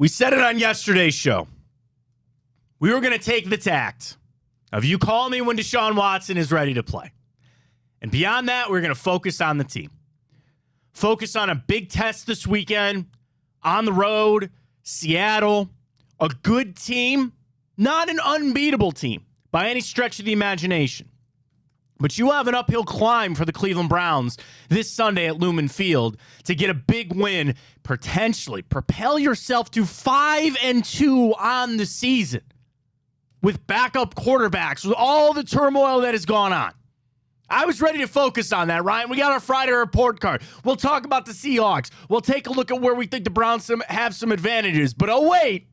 We said it on yesterday's show. We were going to take the tact of you call me when Deshaun Watson is ready to play. And beyond that, we're going to focus on the team. Focus on a big test this weekend, on the road, Seattle, a good team, not an unbeatable team by any stretch of the imagination. But you have an uphill climb for the Cleveland Browns this Sunday at Lumen Field to get a big win, potentially propel yourself to 5-2 on the season with backup quarterbacks, with all the turmoil that has gone on. I was ready to focus on that, Ryan. We got our Friday report card. We'll talk about the Seahawks. We'll take a look at where we think the Browns have some advantages. But oh, wait.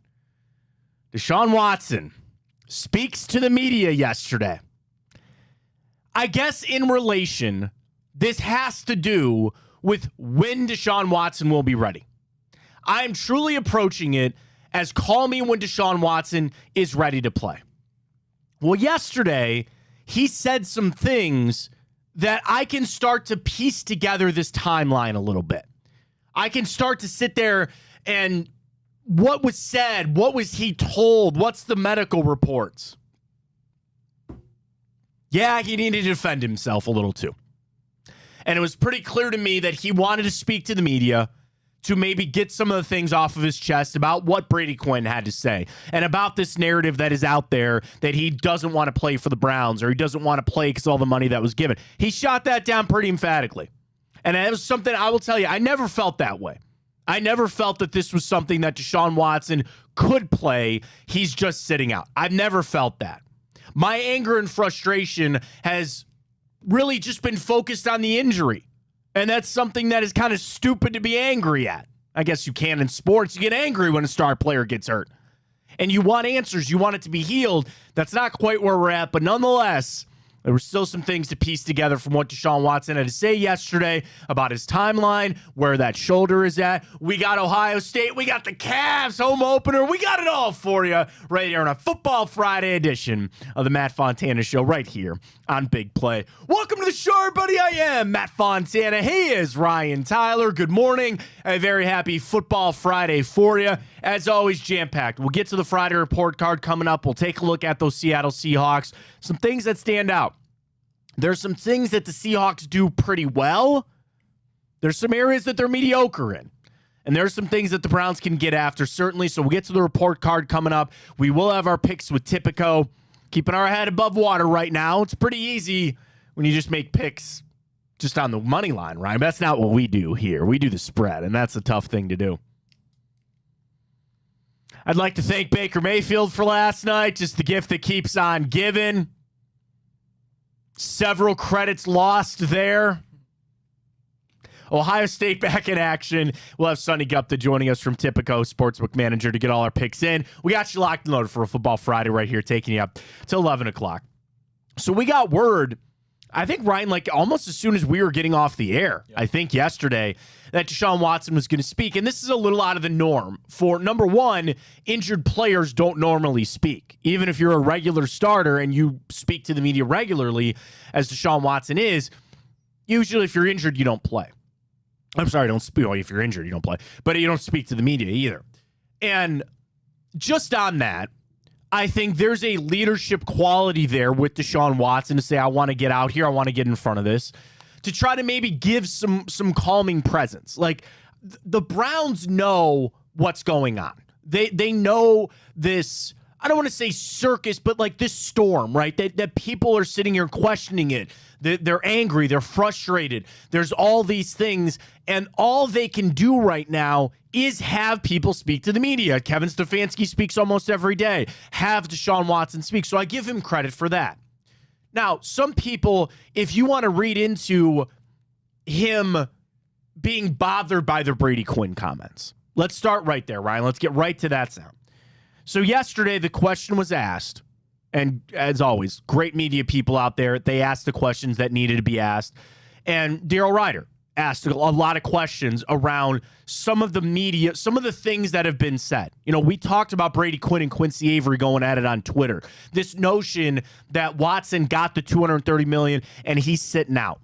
Deshaun Watson speaks to the media yesterday. I guess in relation, this has to do with when Deshaun Watson will be ready. I am truly approaching it as call me when Deshaun Watson is ready to play. Well, yesterday, he said some things that I can start to piece together this timeline a little bit. I can start to sit there and what was said, what was he told, what's the medical reports? Yeah, he needed to defend himself a little too. And it was pretty clear to me that he wanted to speak to the media to maybe get some of the things off of his chest about what Brady Quinn had to say and about this narrative that is out there that he doesn't want to play for the Browns or he doesn't want to play because of all the money that was given. He shot that down pretty emphatically. And it was something I will tell you, I never felt that way. I never felt that this was something that Deshaun Watson could play. He's just sitting out. I've never felt that. My anger and frustration has really just been focused on the injury. And that's something that is kind of stupid to be angry at. I guess you can in sports. You get angry when a star player gets hurt. And you want answers. You want it to be healed. That's not quite where we're at. But nonetheless, there were still some things to piece together from what Deshaun Watson had to say yesterday about his timeline, where that shoulder is at. We got Ohio State. We got the Cavs home opener. We got it all for you right here on a Football Friday edition of the Matt Fontana Show right here on Big Play. Welcome to the show, everybody. I am Matt Fontana. He is Ryan Tyler. Good morning. A very happy Football Friday for you. As always, jam-packed. We'll get to the Friday report card coming up. We'll take a look at those Seattle Seahawks. Some things that stand out. There's some things that the Seahawks do pretty well. There's some areas that they're mediocre in. And there's some things that the Browns can get after, certainly. So we'll get to the report card coming up. We will have our picks with Tipico. Keeping our head above water right now. It's pretty easy when you just make picks just on the money line, right? But that's not what we do here. We do the spread, and that's a tough thing to do. I'd like to thank Baker Mayfield for last night. Just the gift that keeps on giving. Several credits lost there. Ohio State back in action. We'll have Sonny Gupta joining us from Tipico, Sportsbook Manager, to get all our picks in. We got you locked and loaded for a Football Friday right here, taking you up till 11 o'clock. So we got word, I think, Ryan, like almost as soon as we were getting off the air, I think yesterday, that Deshaun Watson was going to speak. And this is a little out of the norm. For number one, injured players don't normally speak. Even if you're a regular starter and you speak to the media regularly, as Deshaun Watson is, usually if you're injured, you don't play. I'm sorry, don't speak. Well, if you're injured, you don't play. But you don't speak to the media either. And just on that, I think there's a leadership quality there with Deshaun Watson to say, I want to get out here. I want to get in front of this. To try to maybe give some calming presence. Like, the Browns know what's going on. They know this, I don't want to say circus, but like this storm, right? That people are sitting here questioning it. They're angry. They're frustrated. There's all these things. And all they can do right now is have people speak to the media. Kevin Stefanski speaks almost every day. Have Deshaun Watson speak. So I give him credit for that. Now, some people, if you want to read into him being bothered by the Brady Quinn comments, let's start right there, Ryan. Let's get right to that sound. So yesterday, the question was asked, and as always, great media people out there, they asked the questions that needed to be asked. And Daryl Ryder asked a lot of questions around some of the media, some of the things that have been said. You know, we talked about Brady Quinn and Quincy Avery going at it on Twitter. This notion that Watson got the $230 million and he's sitting out.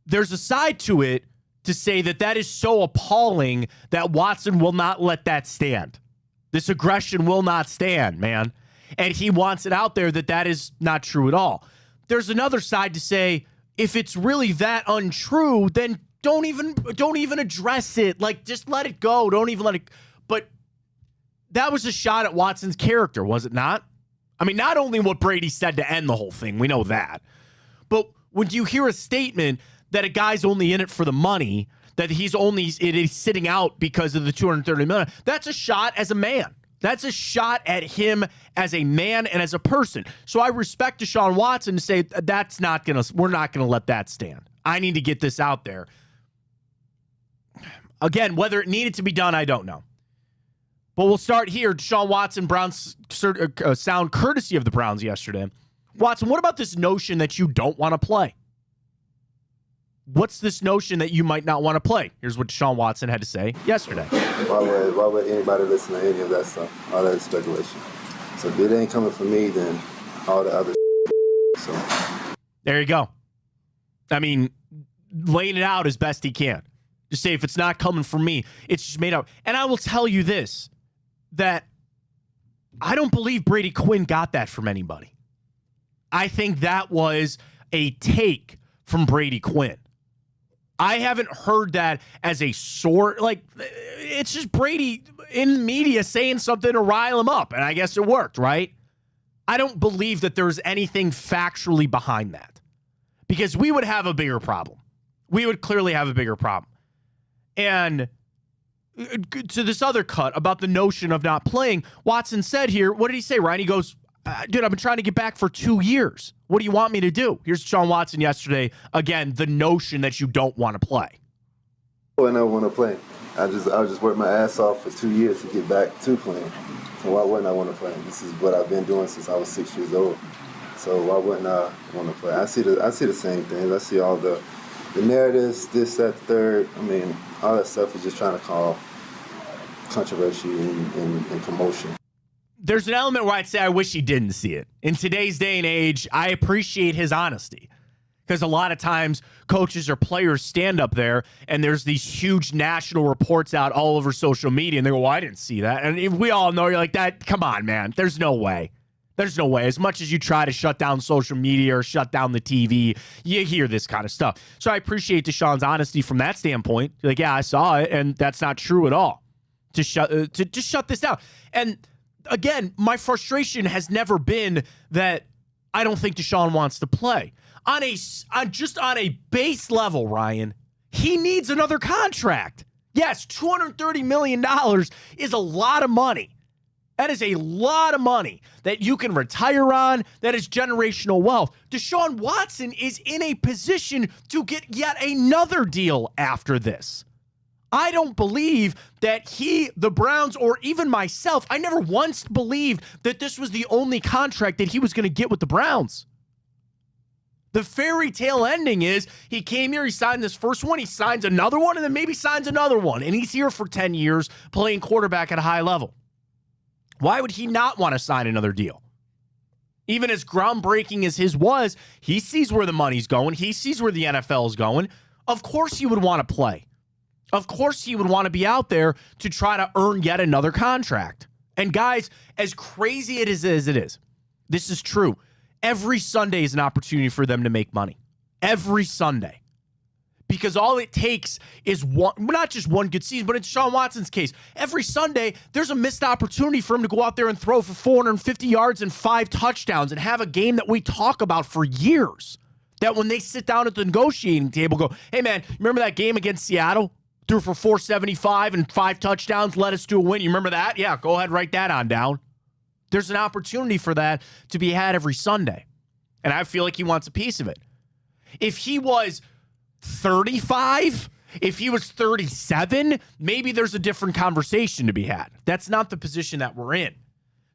There's a side to it to say that is so appalling that Watson will not let that stand. This aggression will not stand, man. And he wants it out there that is not true at all. There's another side to say, if it's really that untrue, then don't even address it. Like, just let it go. Don't even let it. But that was a shot at Watson's character, was it not? I mean, not only what Brady said to end the whole thing, we know that. But when you hear a statement that a guy's only in it for the money, that he's sitting out because of the $230 million, that's a shot as a man. That's a shot at him as a man and as a person. So I respect Deshaun Watson to say we're not gonna let that stand. I need to get this out there. Again, whether it needed to be done, I don't know. But we'll start here. Deshaun Watson, Browns sound courtesy of the Browns yesterday. Watson, what about this notion that you don't want to play? What's this notion that you might not want to play? Here's what Deshaun Watson had to say yesterday. Why would anybody listen to any of that stuff? All that is speculation. So if it ain't coming from me, then all the other so. There you go. I mean, laying it out as best he can. Just say, if it's not coming from me, it's just made up. And I will tell you this, that I don't believe Brady Quinn got that from anybody. I think that was a take from Brady Quinn. I haven't heard that as a sort. Like, it's just Brady in media saying something to rile him up, and I guess it worked, right? I don't believe that there's anything factually behind that, because we would have a bigger problem. We would clearly have a bigger problem. And to this other cut about the notion of not playing, Watson said here, what did he say, Ryan? He goes, dude, I've been trying to get back for 2 years. What do you want me to do? Here's Deshaun Watson yesterday. Again, the notion that you don't want to play. When I want to play, I just worked my ass off for 2 years to get back to playing. So why wouldn't I want to play? This is what I've been doing since I was 6 years old. So why wouldn't I want to play? I see the same things. I see all the narratives, this, that, third. I mean, all that stuff is just trying to cause controversy and commotion. There's an element where I'd say I wish he didn't see it. In today's day and age, I appreciate his honesty, because a lot of times coaches or players stand up there and there's these huge national reports out all over social media and they go, well, I didn't see that. And if we all know, you're like, that, come on, man. There's no way. There's no way. As much as you try to shut down social media or shut down the TV, you hear this kind of stuff. So I appreciate Deshaun's honesty from that standpoint. You're like, yeah, I saw it, and that's not true at all. To just shut this down. And again, my frustration has never been that I don't think Deshaun wants to play. On a base level, Ryan, he needs another contract. Yes, $230 million is a lot of money. That is a lot of money that you can retire on. That is generational wealth. Deshaun Watson is in a position to get yet another deal after this. I don't believe that the Browns, or even myself, I never once believed that this was the only contract that he was going to get with the Browns. The fairy tale ending is he came here, he signed this first one, he signs another one, and then maybe signs another one. And he's here for 10 years playing quarterback at a high level. Why would he not want to sign another deal? Even as groundbreaking as his was, he sees where the money's going. He sees where the NFL is going. Of course he would want to play. Of course he would want to be out there to try to earn yet another contract. And guys, as crazy it is as it is, this is true. Every Sunday is an opportunity for them to make money. Every Sunday. Because all it takes is one, not just one good season, but in Deshaun Watson's case, every Sunday, there's a missed opportunity for him to go out there and throw for 450 yards and 5 touchdowns and have a game that we talk about for years. That when they sit down at the negotiating table, go, hey man, remember that game against Seattle? Threw for 475 and 5 touchdowns, led us to a win. You remember that? Yeah, go ahead, write that on down. There's an opportunity for that to be had every Sunday. And I feel like he wants a piece of it. If he was 35, if he was 37, maybe there's a different conversation to be had. That's not the position that we're in.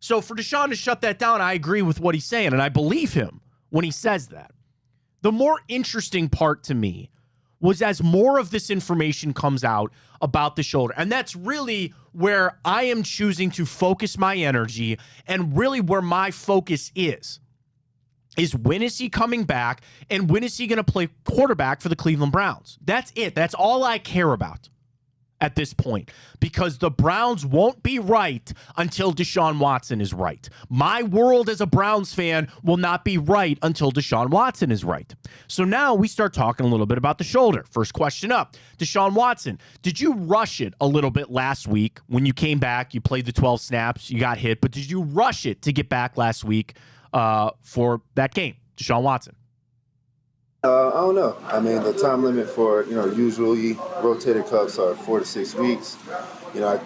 So for Deshaun to shut that down, I agree with what he's saying, and I believe him when he says that. The more interesting part to me was as more of this information comes out about the shoulder, and that's really where I am choosing to focus my energy and really where my focus is. is when is he coming back and when is he going to play quarterback for the Cleveland Browns? That's it. That's all I care about at this point, because the Browns won't be right until Deshaun Watson is right. My world as a Browns fan will not be right until Deshaun Watson is right. So now we start talking a little bit about the shoulder. First question up, Deshaun Watson, did you rush it a little bit last week when you came back? You played the 12 snaps, you got hit, but did you rush it to get back last week for that game, Deshaun Watson? I don't know. I mean, the time limit for, usually rotated cuffs are 4 to 6 weeks. I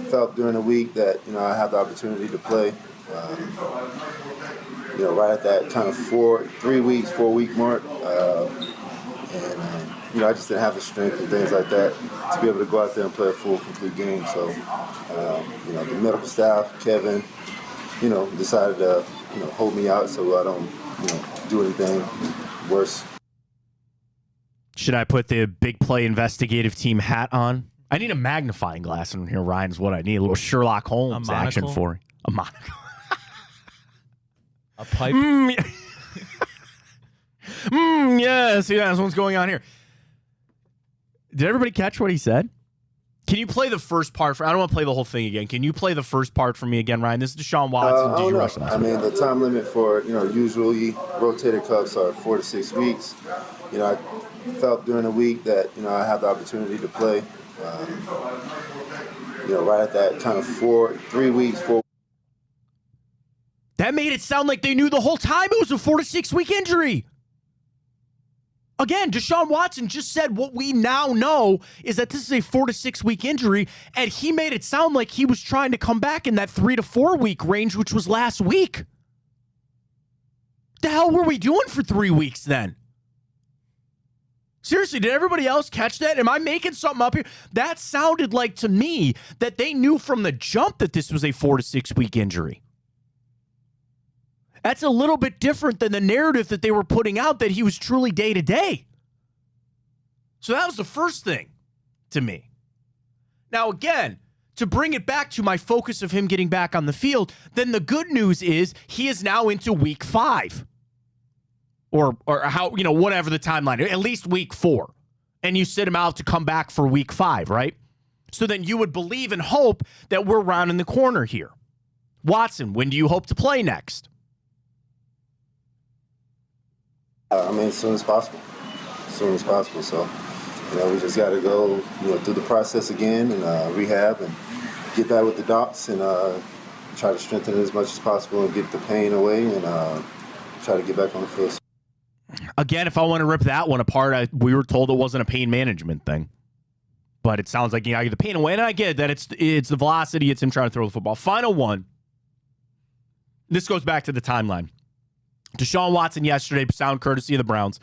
felt during the week that, I had the opportunity to play, right at that kind of 4-week mark. I just didn't have the strength and things like that to be able to go out there and play a full, complete game. So, the medical staff, Kevin, decided to, hold me out so I don't, do anything worse. Should I put the big play investigative team hat on? I need a magnifying glass in here, Ryan, is what I need. A little Sherlock Holmes action for you. A monocle. A pipe? Yes, what's going on here. Did everybody catch what he said? Can you play the first part? I don't want to play the whole thing again. Can you play the first part for me again, Ryan? This is Deshaun Watson. Did you rush last week? I mean, the time limit for, usually rotated cuffs are 4 to 6 weeks. I felt during the week that, I had the opportunity to play, right at that kind of 3 weeks, 4. That made it sound like they knew the whole time it was a 4 to 6 week injury. Again, Deshaun Watson just said what we now know is that this is a 4 to 6 week injury, and he made it sound like he was trying to come back in that 3 to 4 week range, which was last week. The hell were we doing for 3 weeks then? Seriously, did everybody else catch that? Am I making something up here? That sounded like to me that they knew from the jump that this was a 4 to 6 week injury. That's a little bit different than the narrative that they were putting out that he was truly day to day. So that was the first thing to me. Now, again, to bring it back to my focus of him getting back on the field, then the good news is he is now into week 5. Or how, whatever the timeline, at least week 4. And you sit him out to come back for week 5, right? So then you would believe and hope that we're rounding the corner here. Watson, when do you hope to play next? As soon as possible. As soon as possible. So, we just got to go, through the process again and rehab and get back with the docs and try to strengthen it as much as possible and get the pain away and try to get back on the field. Again, if I want to rip that one apart, we were told it wasn't a pain management thing. But it sounds like you got to get the pain away. And I get that it's the velocity, it's him trying to throw the football. Final one. This goes back to the timeline. Deshaun Watson yesterday, sound courtesy of the Browns.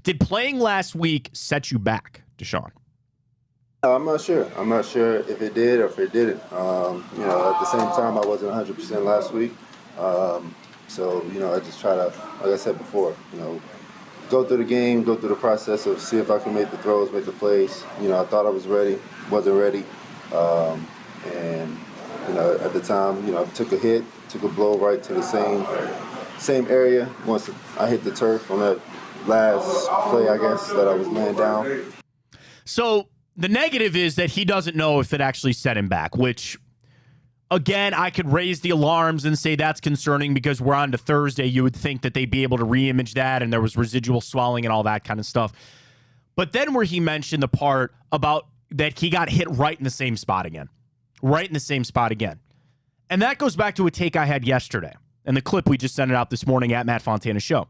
Did playing last week set you back, Deshaun? I'm not sure. I'm not sure if it did or if it didn't. At the same time, I wasn't 100% last week. So, I just try to, like I said before, go through the game, go through the process of see if I can make the throws, make the plays. I thought I was ready, wasn't ready. At the time, I took a hit, took a blow right to the same area once I hit the turf on that last play, I guess, that I was laying down. So the negative is that he doesn't know if it actually set him back, which, again, I could raise the alarms and say that's concerning because we're on to Thursday. You would think that they'd be able to reimage that and there was residual swelling and all that kind of stuff. But then where he mentioned the part about that he got hit right in the same spot again. Right in the same spot again. And that goes back to a take I had yesterday. And the clip we just sent it out this morning at Matt Fontana Show.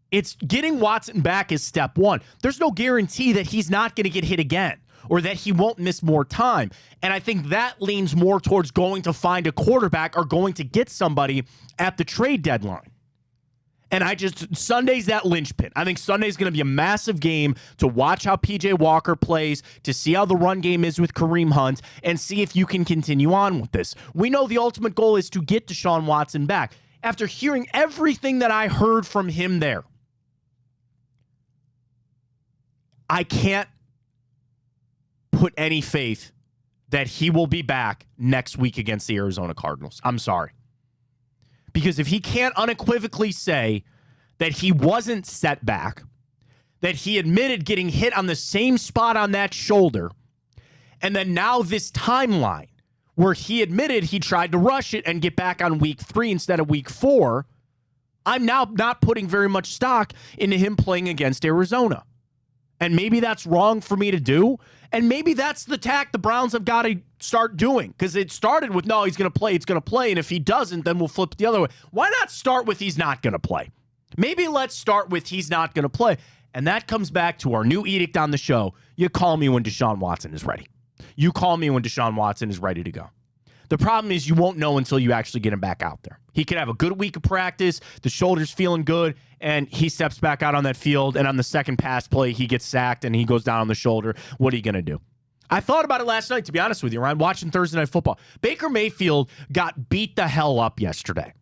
It's getting Watson back is step one. There's no guarantee that he's not going to get hit again or that he won't miss more time. And I think that leans more towards going to find a quarterback or going to get somebody at the trade deadline. And Sunday's that linchpin. I think Sunday's going to be a massive game to watch how P.J. Walker plays, to see how the run game is with Kareem Hunt, and see if you can continue on with this. We know the ultimate goal is to get Deshaun Watson back. After hearing everything that I heard from him there, I can't put any faith that he will be back next week against the Arizona Cardinals. I'm sorry. Because if he can't unequivocally say that he wasn't set back, that he admitted getting hit on the same spot on that shoulder, and then now this timeline where he admitted he tried to rush it and get back on week 3 instead of week 4, I'm now not putting very much stock into him playing against Arizona. And maybe that's wrong for me to do. And maybe that's the tack the Browns have got to start doing. Because it started with, no, he's going to play, it's going to play. And if he doesn't, then we'll flip the other way. Why not start with he's not going to play? Maybe let's start with he's not going to play. And that comes back to our new edict on the show. You call me when Deshaun Watson is ready. You call me when Deshaun Watson is ready to go. The problem is you won't know until you actually get him back out there. He could have a good week of practice, the shoulder's feeling good, and he steps back out on that field, and on the second pass play, he gets sacked, and he goes down on the shoulder. What are you going to do? I thought about it last night, to be honest with you, Ryan, watching Thursday Night Football. Baker Mayfield got beat the hell up yesterday.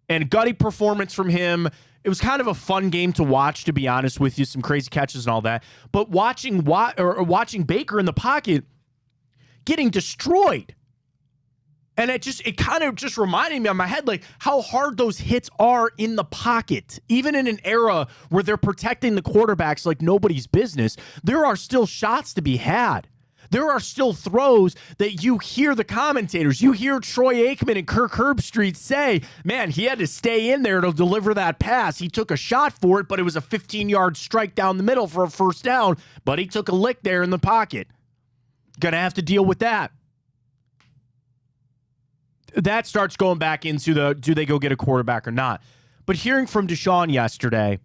And gutty performance from him. It was kind of a fun game to watch, to be honest with you, some crazy catches and all that. But watching Baker in the pocket getting destroyed. And it kind of just reminded me on my head, like, how hard those hits are in the pocket. Even in an era where they're protecting the quarterbacks like nobody's business, there are still shots to be had. There are still throws that you hear the commentators, you hear Troy Aikman and Kirk Herbstreit say, man, he had to stay in there to deliver that pass. He took a shot for it, but it was a 15-yard strike down the middle for a first down, but he took a lick there in the pocket. Gonna have to deal with that. That starts going back into the, do they go get a quarterback or not? But hearing from Deshaun yesterday,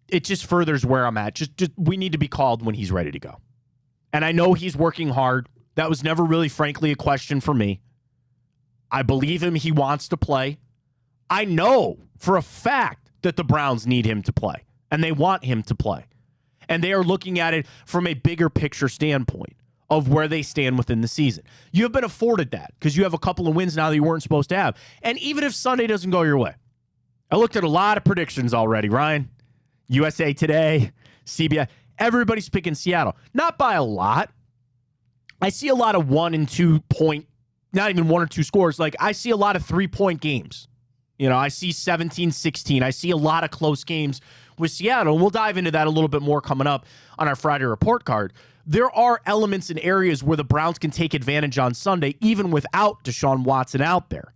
it just furthers where I'm at. Just we need to be called when he's ready to go. And I know he's working hard. That was never really, frankly, a question for me. I believe him. He wants to play. I know for a fact that the Browns need him to play, and they want him to play. And they are looking at it from a bigger picture standpoint of where they stand within the season. You have been afforded that because you have a couple of wins now that you weren't supposed to have. And even if Sunday doesn't go your way, I looked at a lot of predictions already, Ryan. USA Today, CBS, everybody's picking Seattle. Not by a lot. I see a lot of 1 and 2 point, not even 1 or 2 scores. Like, I see a lot of 3-point games. You know, I see 17-16. I see a lot of close games with Seattle. And we'll dive into that a little bit more coming up on our Friday report card. There are elements and areas where the Browns can take advantage on Sunday, even without Deshaun Watson out there.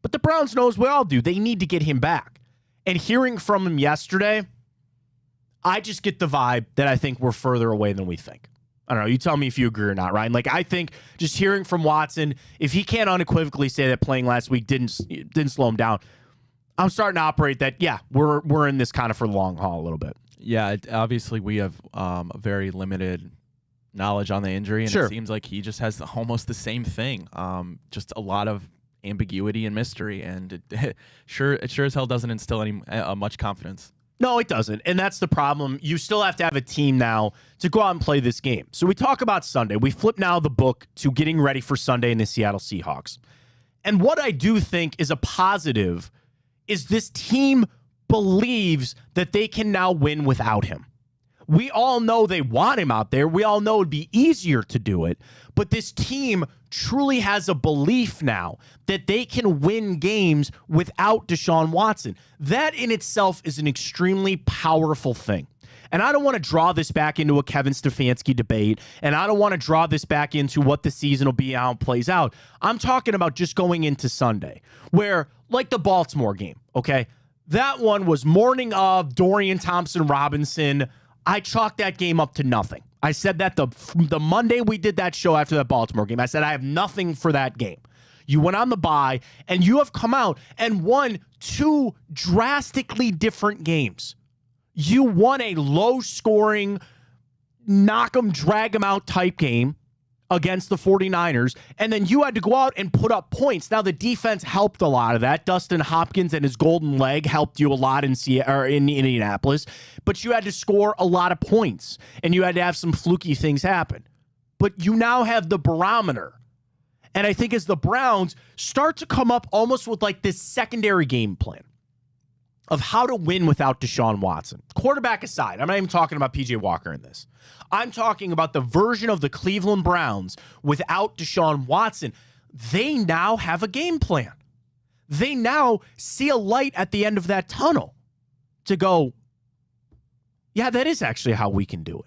But the Browns know as we all do, they need to get him back. And hearing from him yesterday, I just get the vibe that I think we're further away than we think. I don't know. You tell me if you agree or not, Ryan. Like, I think just hearing from Watson, if he can't unequivocally say that playing last week didn't slow him down, I'm starting to operate that, yeah, we're in this kind of for the long haul a little bit. Yeah, obviously we have a very limited knowledge on the injury, and Sure. It seems like he just has almost the same thing. Just a lot of ambiguity and mystery, and it sure as hell doesn't instill any much confidence. No, it doesn't. And that's the problem. You still have to have a team now to go out and play this game. So we talk about Sunday. We flip now the book to getting ready for Sunday in the Seattle Seahawks. And what I do think is a positive is this team believes that they can now win without him. We all know they want him out there. We all know it'd be easier to do it. But this team truly has a belief now that they can win games without Deshaun Watson. That in itself is an extremely powerful thing. And I don't want to draw this back into a Kevin Stefanski debate, and I don't want to draw this back into what the season will be, how it plays out. I'm talking about just going into Sunday, where, like the Baltimore game, okay? That one was morning of Dorian Thompson-Robinson. I chalked that game up to nothing. I said that the Monday we did that show after that Baltimore game. I said I have nothing for that game. You went on the bye, and you have come out and won 2 drastically different games. You won a low-scoring, knock 'em, drag 'em out type game against the 49ers, and then you had to go out and put up points. Now, the defense helped a lot of that. Dustin Hopkins and his golden leg helped you a lot in Indianapolis, but you had to score a lot of points, and you had to have some fluky things happen. But you now have the barometer. And I think as the Browns start to come up almost with like this secondary game plan of how to win without Deshaun Watson. Quarterback aside, I'm not even talking about P.J. Walker in this. I'm talking about the version of the Cleveland Browns without Deshaun Watson. They now have a game plan. they now see a light at the end of that tunnel to go, yeah, that is actually how we can do it.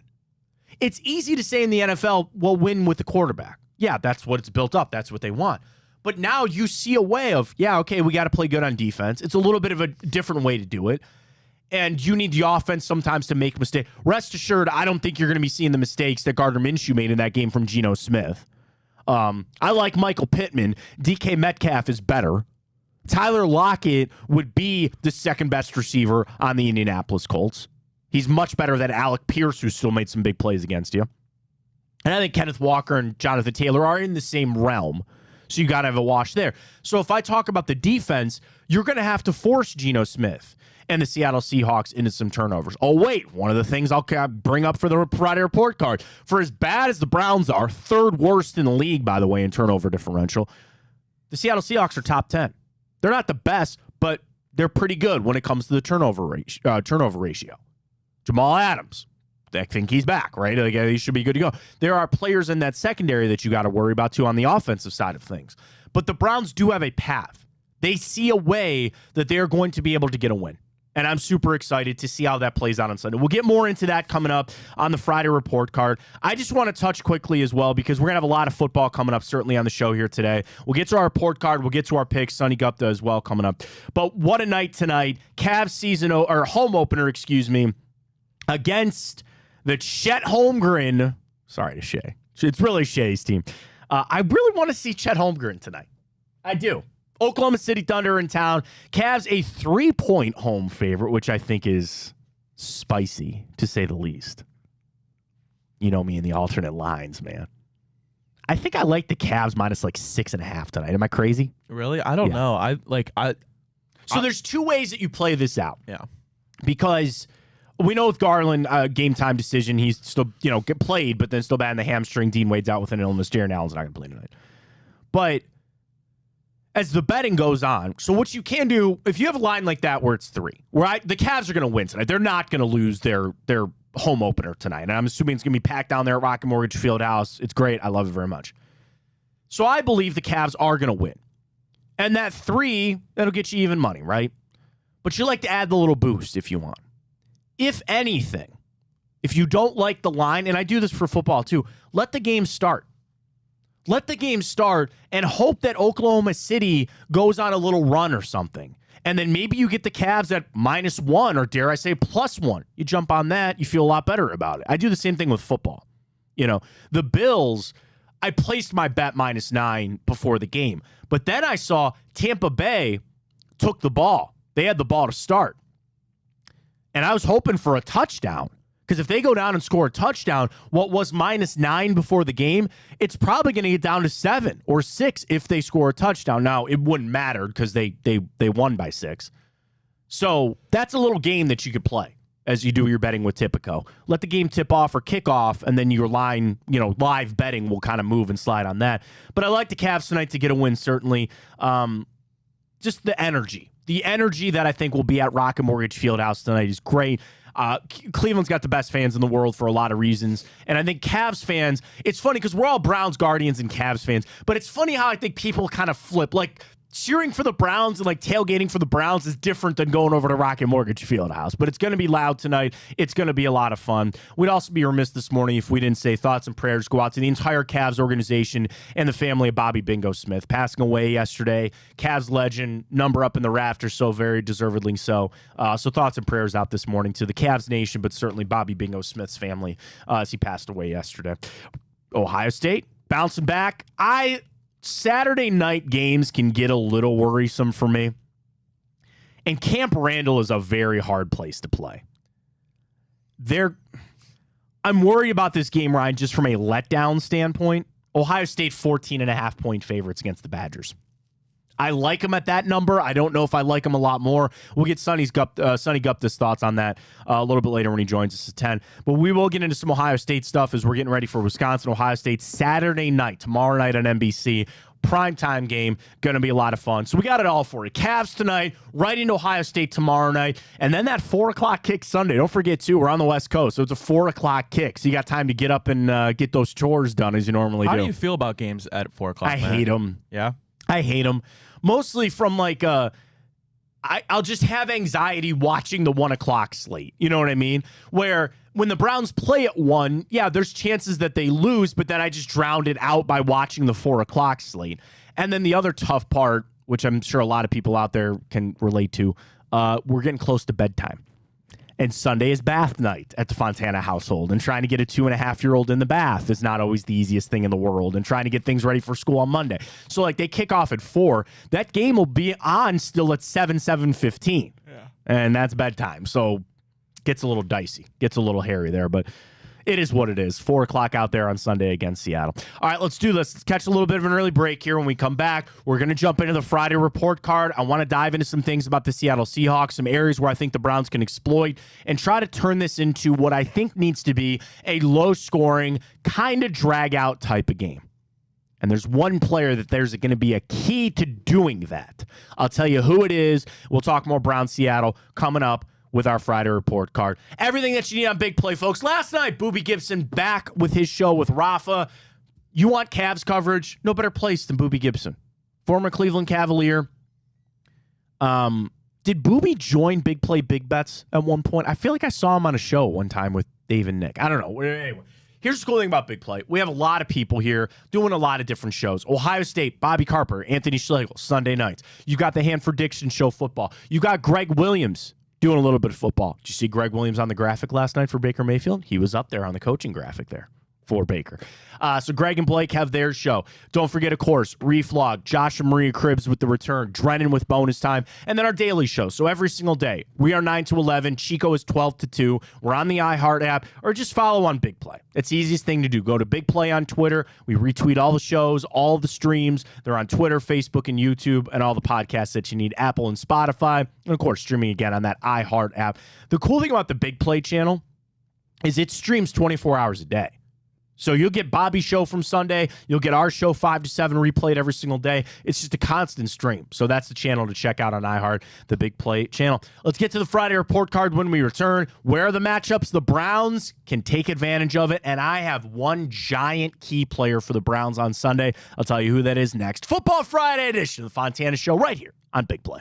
It's easy to say in the NFL, well, win with the quarterback. Yeah, that's what it's built up. That's what they want. But now you see a way of, yeah, okay, we got to play good on defense. It's a little bit of a different way to do it. And you need the offense sometimes to make mistakes. Rest assured, I don't think you're going to be seeing the mistakes that Gardner Minshew made in that game from Geno Smith. I like Michael Pittman. DK Metcalf is better. Tyler Lockett would be the second best receiver on the Indianapolis Colts. He's much better than Alec Pierce, who still made some big plays against you. And I think Kenneth Walker and Jonathan Taylor are in the same realm. So you got to have a wash there. So if I talk about the defense, you're going to have to force Geno Smith and the Seattle Seahawks into some turnovers. Oh, wait, one of the things I'll bring up for the Friday report card, for as bad as the Browns are, third worst in the league, by the way, in turnover differential, the Seattle Seahawks are top 10. They're not the best, but they're pretty good when it comes to the turnover ratio. Jamal Adams, I think he's back, right? Like, he should be good to go. There are players in that secondary that you got to worry about, too, on the offensive side of things. But the Browns do have a path. They see a way that they're going to be able to get a win. And I'm super excited to see how that plays out on Sunday. We'll get more into that coming up on the Friday report card. I just want to touch quickly as well, because we're going to have a lot of football coming up, certainly on the show here today. We'll get to our report card. We'll get to our picks. Sonny Gupta as well coming up. But what a night tonight. Cavs home opener, against the Chet Holmgren. Sorry to Shea. It's really Shea's team. I really want to see Chet Holmgren tonight. I do. Oklahoma City Thunder in town. Cavs a 3-point home favorite, which I think is spicy, to say the least. You know me and the alternate lines, man. I think I like the Cavs minus like 6.5 tonight. Am I crazy? Really? I don't know. So there's two ways that you play this out. Yeah. Because we know with Garland, game time decision, he's still, get played, but then still bad in the hamstring. Dean Wade's out with an illness. Jaren Allen's not going to play tonight. But as the betting goes on, so what you can do, if you have a line like that where it's 3, the Cavs are going to win tonight. They're not going to lose their home opener tonight. And I'm assuming it's going to be packed down there at Rocket Mortgage Fieldhouse. It's great. I love it very much. So I believe the Cavs are going to win. And that 3, that'll get you even money, right? But you like to add the little boost if you want. If anything, if you don't like the line, and I do this for football too, let the game start. Let the game start and hope that Oklahoma City goes on a little run or something. And then maybe you get the Cavs at -1 or dare I say +1. You jump on that, you feel a lot better about it. I do the same thing with football. The Bills, I placed my bet -9 before the game. But then I saw Tampa Bay took the ball. They had the ball to start. And I was hoping for a touchdown. Because if they go down and score a touchdown, what was -9 before the game, it's probably going to get down to 7 or 6 if they score a touchdown. Now, it wouldn't matter because they won by 6. So that's a little game that you could play as you do your betting with Tipico. Let the game tip off or kick off, and then your line, live betting will kind of move and slide on that. But I like the Cavs tonight to get a win, certainly. Just the energy. The energy that I think will be at Rocket Mortgage Fieldhouse tonight is great. Cleveland's got the best fans in the world for a lot of reasons. And I think Cavs fans, it's funny because we're all Browns Guardians and Cavs fans, but it's funny how I think people kind of flip. Like, cheering for the Browns and tailgating for the Browns is different than going over to Rocket Mortgage Fieldhouse. But it's going to be loud tonight. It's going to be a lot of fun. We'd also be remiss this morning if we didn't say thoughts and prayers go out to the entire Cavs organization and the family of Bobby Bingo Smith, passing away yesterday. Cavs legend, number up in the rafters, so very deservedly so. So thoughts and prayers out this morning to the Cavs nation, but certainly Bobby Bingo Smith's family as he passed away yesterday. Ohio State, bouncing back. Saturday night games can get a little worrisome for me. And Camp Randall is a very hard place to play. I'm worried about this game, Ryan, just from a letdown standpoint. Ohio State 14.5-point favorites against the Badgers. I like them at that number. I don't know if I like them a lot more. We'll get Sonny Gupta's thoughts on that a little bit later when he joins us at 10. But we will get into some Ohio State stuff as we're getting ready for Wisconsin, Ohio State Saturday night, tomorrow night on NBC. Primetime game, going to be a lot of fun. So we got it all for you. Cavs tonight, right into Ohio State tomorrow night, and then that 4 o'clock kick Sunday. Don't forget, too, we're on the West Coast, so it's a 4 o'clock kick. So you got time to get up and get those chores done as you normally do. How do you feel about games at 4 o'clock? I hate them. Yeah? I hate them. Mostly from like I'll just have anxiety watching the 1 o'clock slate. You know what I mean? Where when the Browns play at 1, yeah, there's chances that they lose, but then I just drowned it out by watching the 4 o'clock slate. And then the other tough part, which I'm sure a lot of people out there can relate to, we're getting close to bedtime. And Sunday is bath night at the Fontana household. And trying to get a 2.5-year-old in the bath is not always the easiest thing in the world. And trying to get things ready for school on Monday. So, like, they kick off at 4. That game will be on still at 7:15. Yeah. And that's bedtime. So, gets a little dicey. Gets a little hairy there. But it is what it is. 4 o'clock out there on Sunday against Seattle. All right, let's do this. Let's catch a little bit of an early break here. When we come back, we're going to jump into the Friday report card. I want to dive into some things about the Seattle Seahawks, some areas where I think the Browns can exploit, and try to turn this into what I think needs to be a low-scoring, kind of drag-out type of game. And there's one player that there's going to be a key to doing that. I'll tell you who it is. We'll talk more Browns-Seattle coming up with our Friday report card. Everything that you need on Big Play, folks. Last night, Boobie Gibson back with his show with Rafa. You want Cavs coverage? No better place than Boobie Gibson. Former Cleveland Cavalier. Did Boobie join Big Play Big Bets at one point? I feel like I saw him on a show one time with Dave and Nick. I don't know. Anyway, here's the cool thing about Big Play. We have a lot of people here doing a lot of different shows. Ohio State, Bobby Carper, Anthony Schlegel, Sunday nights. You got the Hanford Dixon Show football. You got Greg Williams doing a little bit of football. Did you see Greg Williams on the graphic last night for Baker Mayfield? He was up there on the coaching graphic there for Baker. So Greg and Blake have their show. Don't forget, of course, Reflog, Josh and Maria Cribbs with the return, Drennan with bonus time, and then our daily show. So every single day, we are 9 to 11. Chico is 12 to 2. We're on the iHeart app, or just follow on Big Play. It's the easiest thing to do. Go to Big Play on Twitter. We retweet all the shows, all the streams. They're on Twitter, Facebook, and YouTube, and all the podcasts that you need, Apple and Spotify, and of course, streaming again on that iHeart app. The cool thing about the Big Play channel is it streams 24 hours a day. So you'll get Bobby's show from Sunday. You'll get our show 5 to 7 replayed every single day. It's just a constant stream. So that's the channel to check out on iHeart, the Big Play channel. Let's get to the Friday report card when we return. Where are the matchups? The Browns can take advantage of it. And I have one giant key player for the Browns on Sunday. I'll tell you who that is next. Football Friday edition of the Fontana Show right here on Big Play.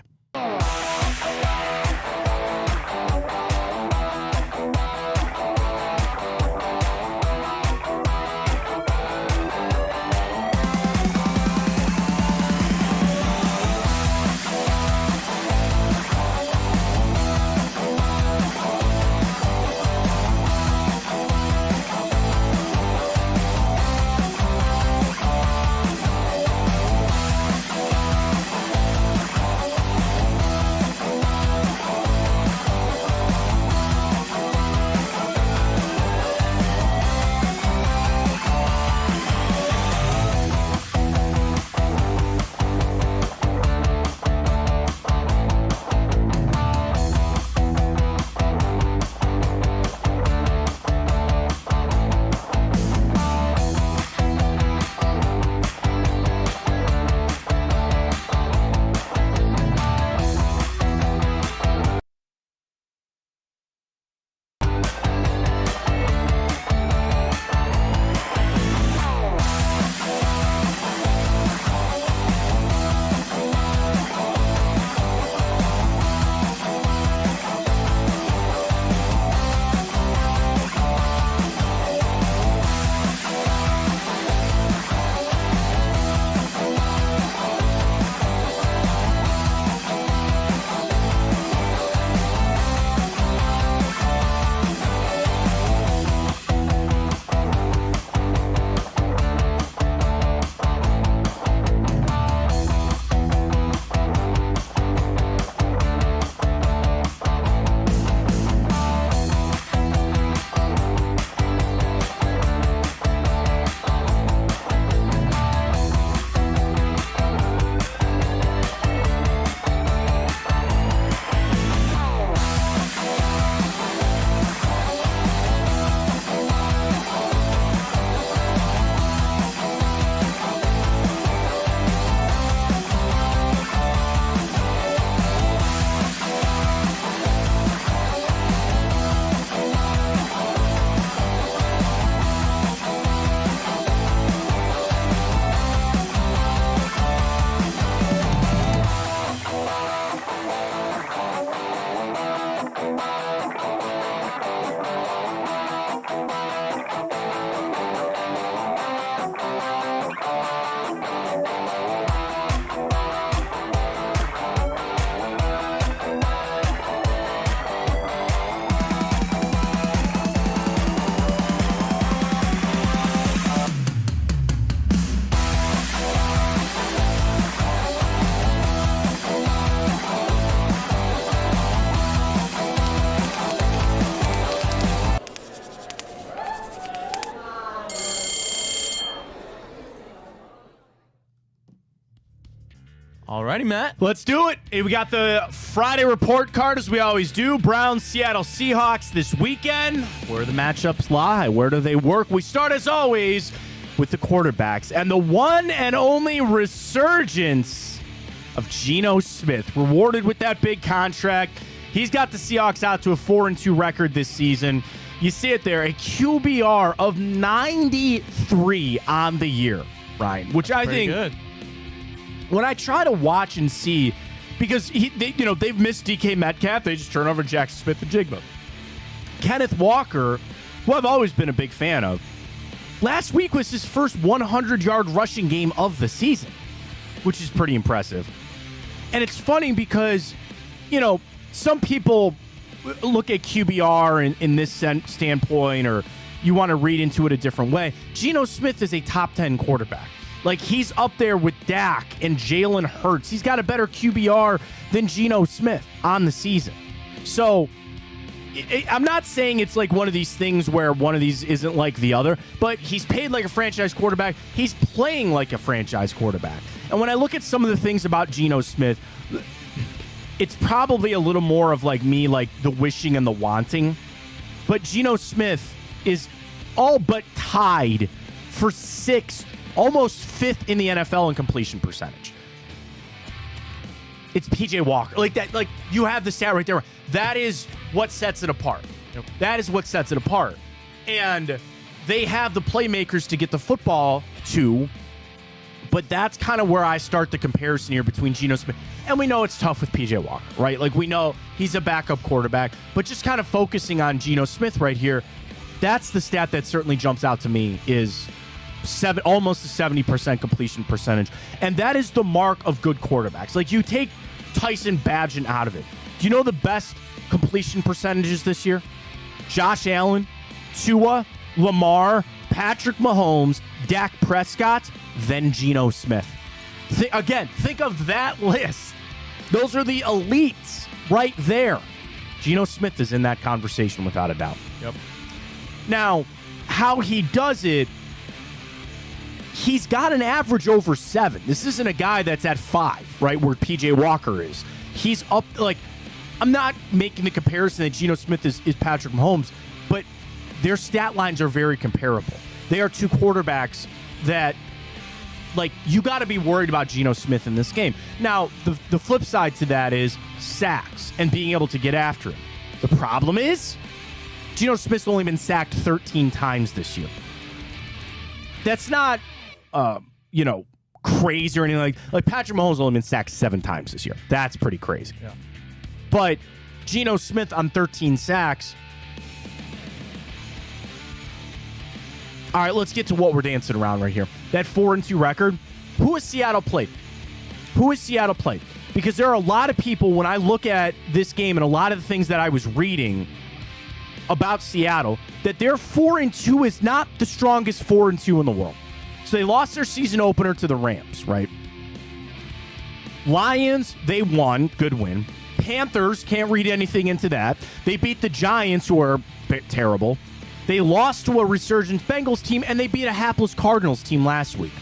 Alrighty, Matt. Let's do it. We got the Friday report card, as we always do. Browns, Seattle Seahawks this weekend. Where the matchups lie? Where do they work? We start, as always, with the quarterbacks. And the one and only resurgence of Geno Smith, rewarded with that big contract. He's got the Seahawks out to a 4-2 record this season. You see it there, a QBR of 93 on the year, Ryan, which I think good. When I try to watch and see, because they've missed DK Metcalf, they just turn over Jackson Smith and Jigba. Kenneth Walker, who I've always been a big fan of, last week was his first 100-yard rushing game of the season, which is pretty impressive. And it's funny because, some people look at QBR in this standpoint, or you want to read into it a different way. Geno Smith is a top 10 quarterback. Like, he's up there with Dak and Jalen Hurts. He's got a better QBR than Geno Smith on the season. So, I'm not saying it's like one of these things where one of these isn't like the other, but he's paid like a franchise quarterback. He's playing like a franchise quarterback. And when I look at some of the things about Geno Smith, it's probably a little more of like me, like the wishing and the wanting. But Geno Smith is all but tied for 6th, almost 5th in the NFL in completion percentage. It's PJ Walker. Like that, like you have the stat right there. That is what sets it apart. Yep. That is what sets it apart. And they have the playmakers to get the football to, but that's kind of where I start the comparison here between Geno Smith. And we know it's tough with PJ Walker, right? Like we know he's a backup quarterback, but just kind of focusing on Geno Smith right here, that's the stat that certainly jumps out to me is almost a 70% completion percentage. And that is the mark of good quarterbacks. Like you take Tyson Bagent out of it. Do you know the best completion percentages this year? Josh Allen, Tua, Lamar, Patrick Mahomes, Dak Prescott, then Geno Smith. Think of that list. Those are the elites right there. Geno Smith is in that conversation without a doubt. Yep. Now, how he does it, he's got an average over 7. This isn't a guy that's at 5, right, where PJ Walker is. He's up, like, I'm not making the comparison that Geno Smith is Patrick Mahomes, but their stat lines are very comparable. They are two quarterbacks that, like, you got to be worried about Geno Smith in this game. Now, the flip side to that is sacks and being able to get after him. The problem is Geno Smith's only been sacked 13 times this year. That's not, crazy or anything like Patrick Mahomes only been sacked 7 times this year. That's pretty crazy. Yeah. But Geno Smith on 13 sacks. All right, let's get to what we're dancing around right here. That 4-2 record. Who has Seattle played? Because there are a lot of people, when I look at this game and a lot of the things that I was reading about Seattle, that their 4-2 is not the strongest 4-2 in the world. So they lost their season opener to the Rams, right? Lions, they won. Good win. Panthers, can't read anything into that. They beat the Giants, who are terrible. They lost to a resurgent Bengals team, and they beat a hapless Cardinals team last week.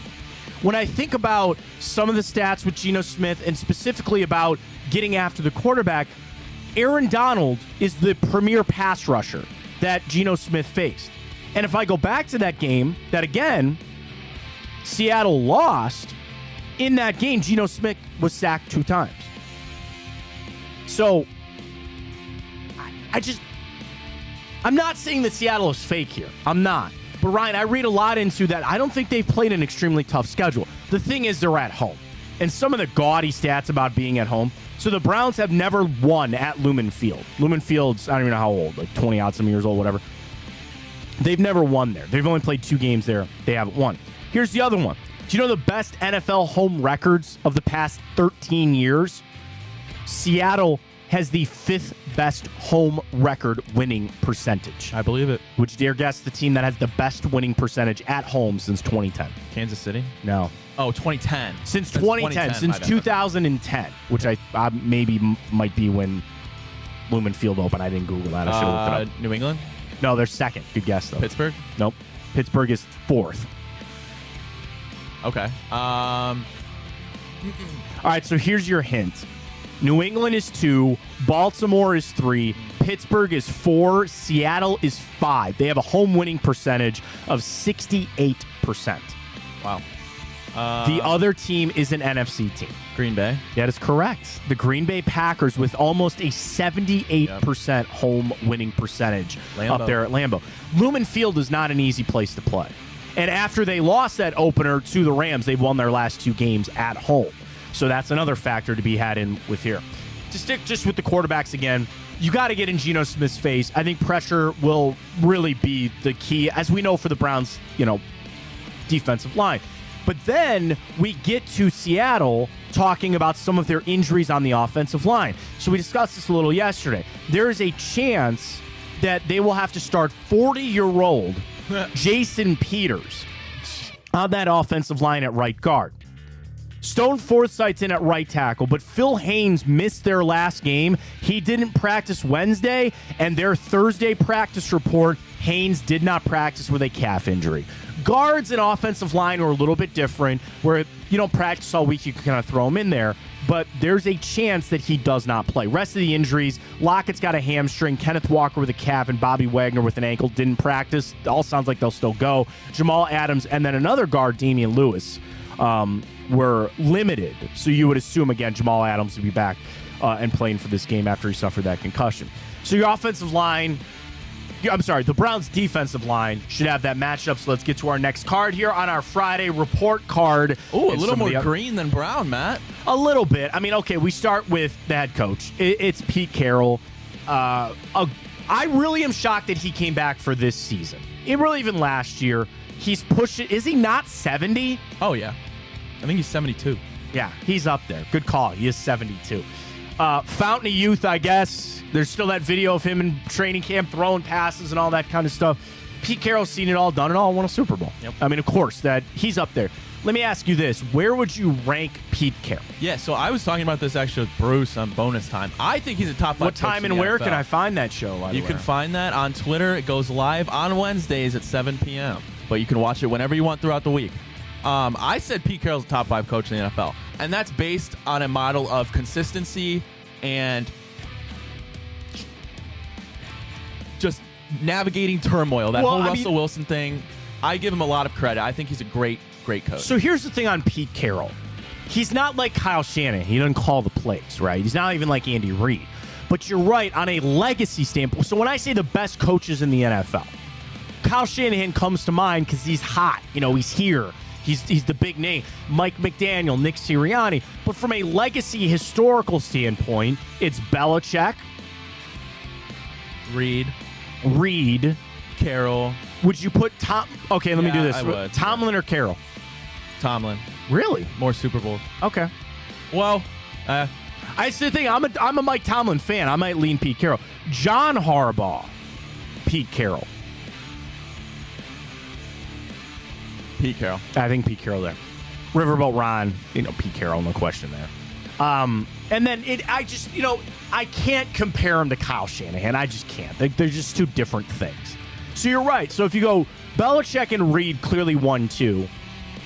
When I think about some of the stats with Geno Smith, and specifically about getting after the quarterback, Aaron Donald is the premier pass rusher that Geno Smith faced. And if I go back to that game, that again, Seattle lost, in that game, Geno Smith was sacked 2 times. So, I'm not saying that Seattle is fake here. I'm not. But Ryan, I read a lot into that. I don't think they've played an extremely tough schedule. The thing is, they're at home. And some of the gaudy stats about being at home. So the Browns have never won at Lumen Field. Lumen Field's, I don't even know how old, like 20-odd-some years old, whatever. They've never won there. They've only played 2 games there. They haven't won. Here's the other one. Do you know the best NFL home records of the past 13 years? Seattle has the 5th best home record winning percentage. I believe it. Would you dare guess the team that has the best winning percentage at home since 2010? Kansas City? No. Oh, 2010. Since 2010, since 2010, which I maybe might be when Lumen Field opened. I didn't Google that. I should have looked it up. New England? No, they're 2nd. Good guess, though. Pittsburgh? Nope. Pittsburgh is 4th. Okay. All right, so here's your hint. New England is 2, Baltimore is 3, Pittsburgh is 4, Seattle is 5. They have a home winning percentage of 68%. Wow. The other team is an NFC team. Green Bay. That is correct. The Green Bay Packers with almost a 78% home winning percentage up there at Lambeau. Lumen Field is not an easy place to play. And after they lost that opener to the Rams, they've won their last 2 games at home. So that's another factor to be had in with here. To stick just with the quarterbacks again, you got to get in Geno Smith's face. I think pressure will really be the key, as we know for the Browns, defensive line. But then we get to Seattle talking about some of their injuries on the offensive line. So we discussed this a little yesterday. There is a chance that they will have to start 40-year-old Jason Peters on that offensive line at right guard. Stone Forsythe's in at right tackle, but Phil Haynes missed their last game. He didn't practice Wednesday, and their Thursday practice report, Haynes did not practice with a calf injury. Guards and offensive line are a little bit different, where you don't practice all week, you can kind of throw him in there, but there's a chance that he does not play. Rest of the injuries, Lockett's got a hamstring, Kenneth Walker with a calf, and Bobby Wagner with an ankle didn't practice. All sounds like they'll still go. Jamal Adams, and then another guard, Damian Lewis, were limited. So you would assume, again, Jamal Adams would be back and playing for this game after he suffered that concussion. So your offensive line, the Browns' defensive line should have that matchup. So let's get to our next card here on our Friday report card. Oh, a little more green than brown, Matt. A little bit. I mean, okay, we start with the head coach. It's Pete Carroll. I really am shocked that he came back for this season. Really, even last year, he's pushed it. Is he not 70? Oh, yeah. I think he's 72. Yeah, he's up there. Good call. He is 72. Fountain of youth, I guess. There's still that video of him in training camp throwing passes and all that kind of stuff. Pete Carroll's seen it all, done it all, won a Super Bowl. Yep. I mean, of course, that he's up there. Let me ask you this. Where would you rank Pete Carroll? Yeah, so I was talking about this actually with Bruce on bonus time. I think he's a top 5 What time and where can I find that show? You can find that on Twitter. It goes live on Wednesdays at 7 p.m. But you can watch it whenever you want throughout the week. I said Pete Carroll's a top 5 coach in the NFL. And that's based on a model of consistency and just navigating turmoil. That whole Russell Wilson thing, I give him a lot of credit. I think he's a great coach. So here's the thing on Pete Carroll. He's not like Kyle Shanahan. He doesn't call the plays, right? He's not even like Andy Reid. But you're right, on a legacy standpoint. So when I say the best coaches in the NFL, Kyle Shanahan comes to mind because he's hot. He's here. He's the big name. Mike McDaniel, Nick Sirianni. But from a legacy historical standpoint, it's Belichick, Reid, Carroll. Would you put Tom? Okay, let me do this. I would. Tomlin or Carroll? Tomlin. Really? More Super Bowls. Okay. Well, I still think I'm a Mike Tomlin fan. I might lean Pete Carroll. John Harbaugh, Pete Carroll. Pete Carroll. I think Pete Carroll there. Riverboat Ron, Pete Carroll, no question there. And then I can't compare him to Kyle Shanahan. I just can't. They're just two different things. So you're right. So if you go Belichick and Reid, clearly 1-2.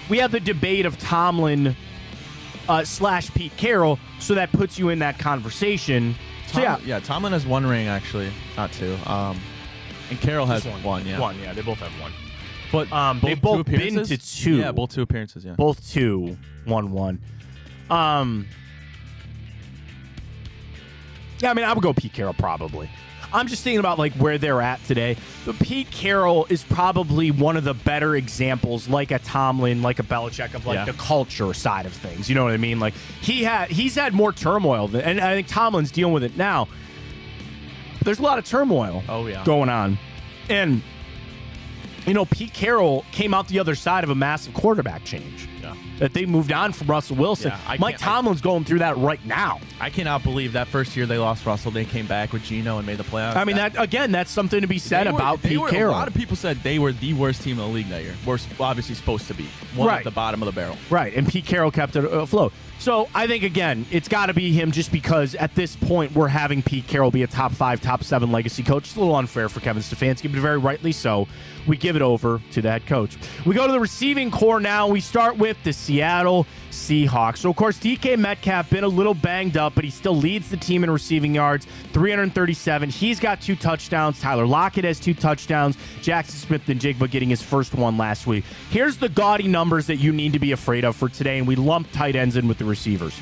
We have the debate of Tomlin / Pete Carroll, so that puts you in that conversation. Tomlin has 1 ring, actually, not 2. And Carroll has 1, yeah. 1, yeah. They both have 1. But they've both been to 2. Yeah, both 2 appearances, yeah. Both 2, 1-1. Yeah, I mean, I would go Pete Carroll probably. I'm just thinking about where they're at today. But Pete Carroll is probably one of the better examples, like a Tomlin, like a Belichick, of the culture side of things. You know what I mean? He's had more turmoil, and I think Tomlin's dealing with it now. But there's a lot of turmoil going on. And Pete Carroll came out the other side of a massive quarterback change. Yeah. That they moved on from Russell Wilson. Yeah, Mike Tomlin's going through that right now. I cannot believe that first year they lost Russell, they came back with Geno and made the playoffs. I mean, that's something to be said about Pete Carroll. A lot of people said they were the worst team in the league that year. We're obviously supposed to be. One at the bottom of the barrel. Right, and Pete Carroll kept it afloat. So I think, again, it's got to be him just because at this point we're having Pete Carroll be a top 5, top 7 legacy coach. It's a little unfair for Kevin Stefanski, but very rightly so. We give it over to the head coach. We go to the receiving core now. We start with the Seattle Seahawks. So, of course, DK Metcalf been a little banged up, but he still leads the team in receiving yards, 337. He's got 2 touchdowns. Tyler Lockett has 2 touchdowns. Jackson Smith-Njigba getting his first one last week. Here's the gaudy numbers that you need to be afraid of for today, and we lump tight ends in with the receivers.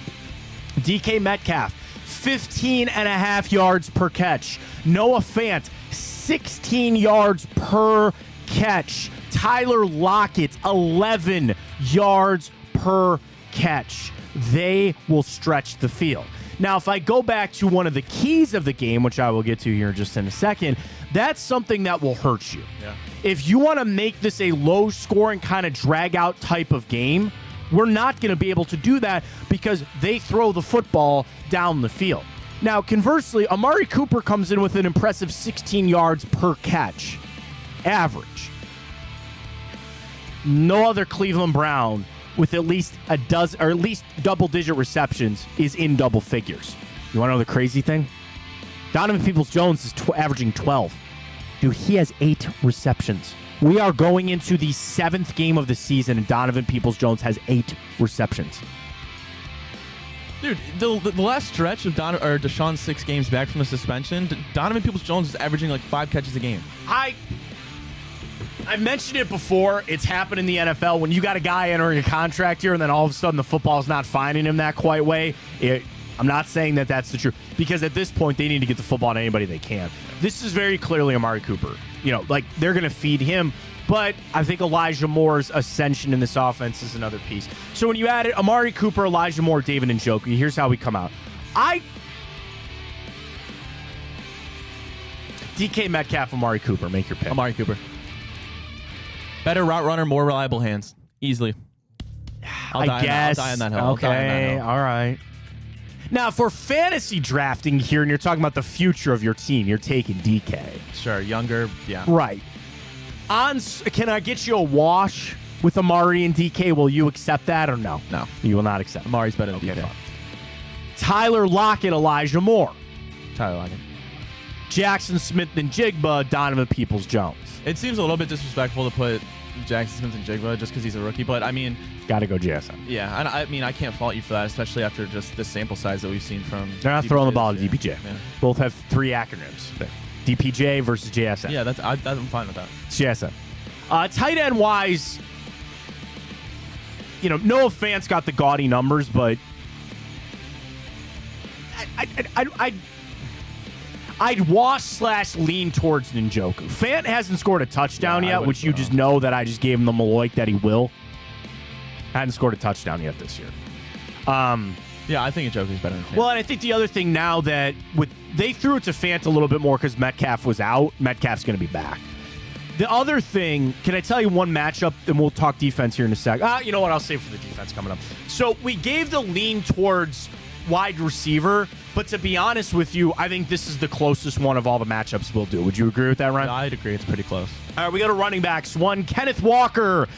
DK Metcalf, 15.5 yards per catch. Noah Fant, 16 yards per catch. Tyler Lockett, 11 yards per catch. They will stretch the field. Now, if I go back to one of the keys of the game, which I will get to here just in a second, that's something that will hurt you. Yeah. If you want to make this a low-scoring kind of drag-out type of game, we're not going to be able to do that because they throw the football down the field. Now, conversely, Amari Cooper comes in with an impressive 16 yards per catch average. No other Cleveland Brown with at least a dozen or at least double-digit receptions is in double figures. You want to know the crazy thing? Donovan Peoples-Jones is averaging 12. Dude, he has 8 receptions. We are going into the 7th game of the season, and Donovan Peoples-Jones has 8 receptions. Dude, the last stretch of Deshaun's 6 games back from the suspension, Donovan Peoples-Jones is averaging like 5 catches a game. I've mentioned it before. It's happened in the NFL when you got a guy entering a contract here and then all of a sudden the football's not finding him that quite way. I'm not saying that that's the truth because at this point they need to get the football to anybody they can. This is very clearly Amari Cooper. You know, like they're going to feed him, but I think Elijah Moore's ascension in this offense is another piece. So when you add it, Amari Cooper, Elijah Moore, David Njoku, here's how we come out. DK Metcalf, Amari Cooper, make your pick. Amari Cooper. Better route runner, more reliable hands. Easily. I'll die on that hill. Okay, all right. Now, for fantasy drafting here, and you're talking about the future of your team, you're taking DK. Sure, younger, yeah. Right. Can I get you a wash with Amari and DK? Will you accept that or no? No. You will not accept. Amari's better than DK. Fine. Tyler Lockett, Elijah Moore. Tyler Lockett. Jackson Smith-Njigba, Donovan Peoples-Jones. It seems a little bit disrespectful to put Jackson Smith-Njigba just because he's a rookie, but I mean, got to go JSN. Yeah, and I mean, I can't fault you for that, especially after just the sample size that we've seen from. They're not throwing the ball to DPJ. Yeah. Both have 3 acronyms: DPJ versus JSN. Yeah, I'm fine with that. It's JSN. Tight end wise, you know, Noah Fant's got the gaudy numbers, but I'd wash/lean towards Njoku. Fant hasn't scored a touchdown yet, which you just know that I just gave him the Maloik that he will. Hadn't scored a touchdown yet this year. Yeah, I think Njoku's better than Fant. Well, and I think the other thing now that they threw it to Fant a little bit more because Metcalf was out. Metcalf's going to be back. The other thing, can I tell you one matchup, and we'll talk defense here in a sec. You know what? I'll save for the defense coming up. So we gave the lean towards wide receiver, but to be honest with you, I think this is the closest one of all the matchups we'll do. Would you agree with that, Ryan? Yeah, I'd agree. It's pretty close. All right, we go to running backs. One, Kenneth Walker.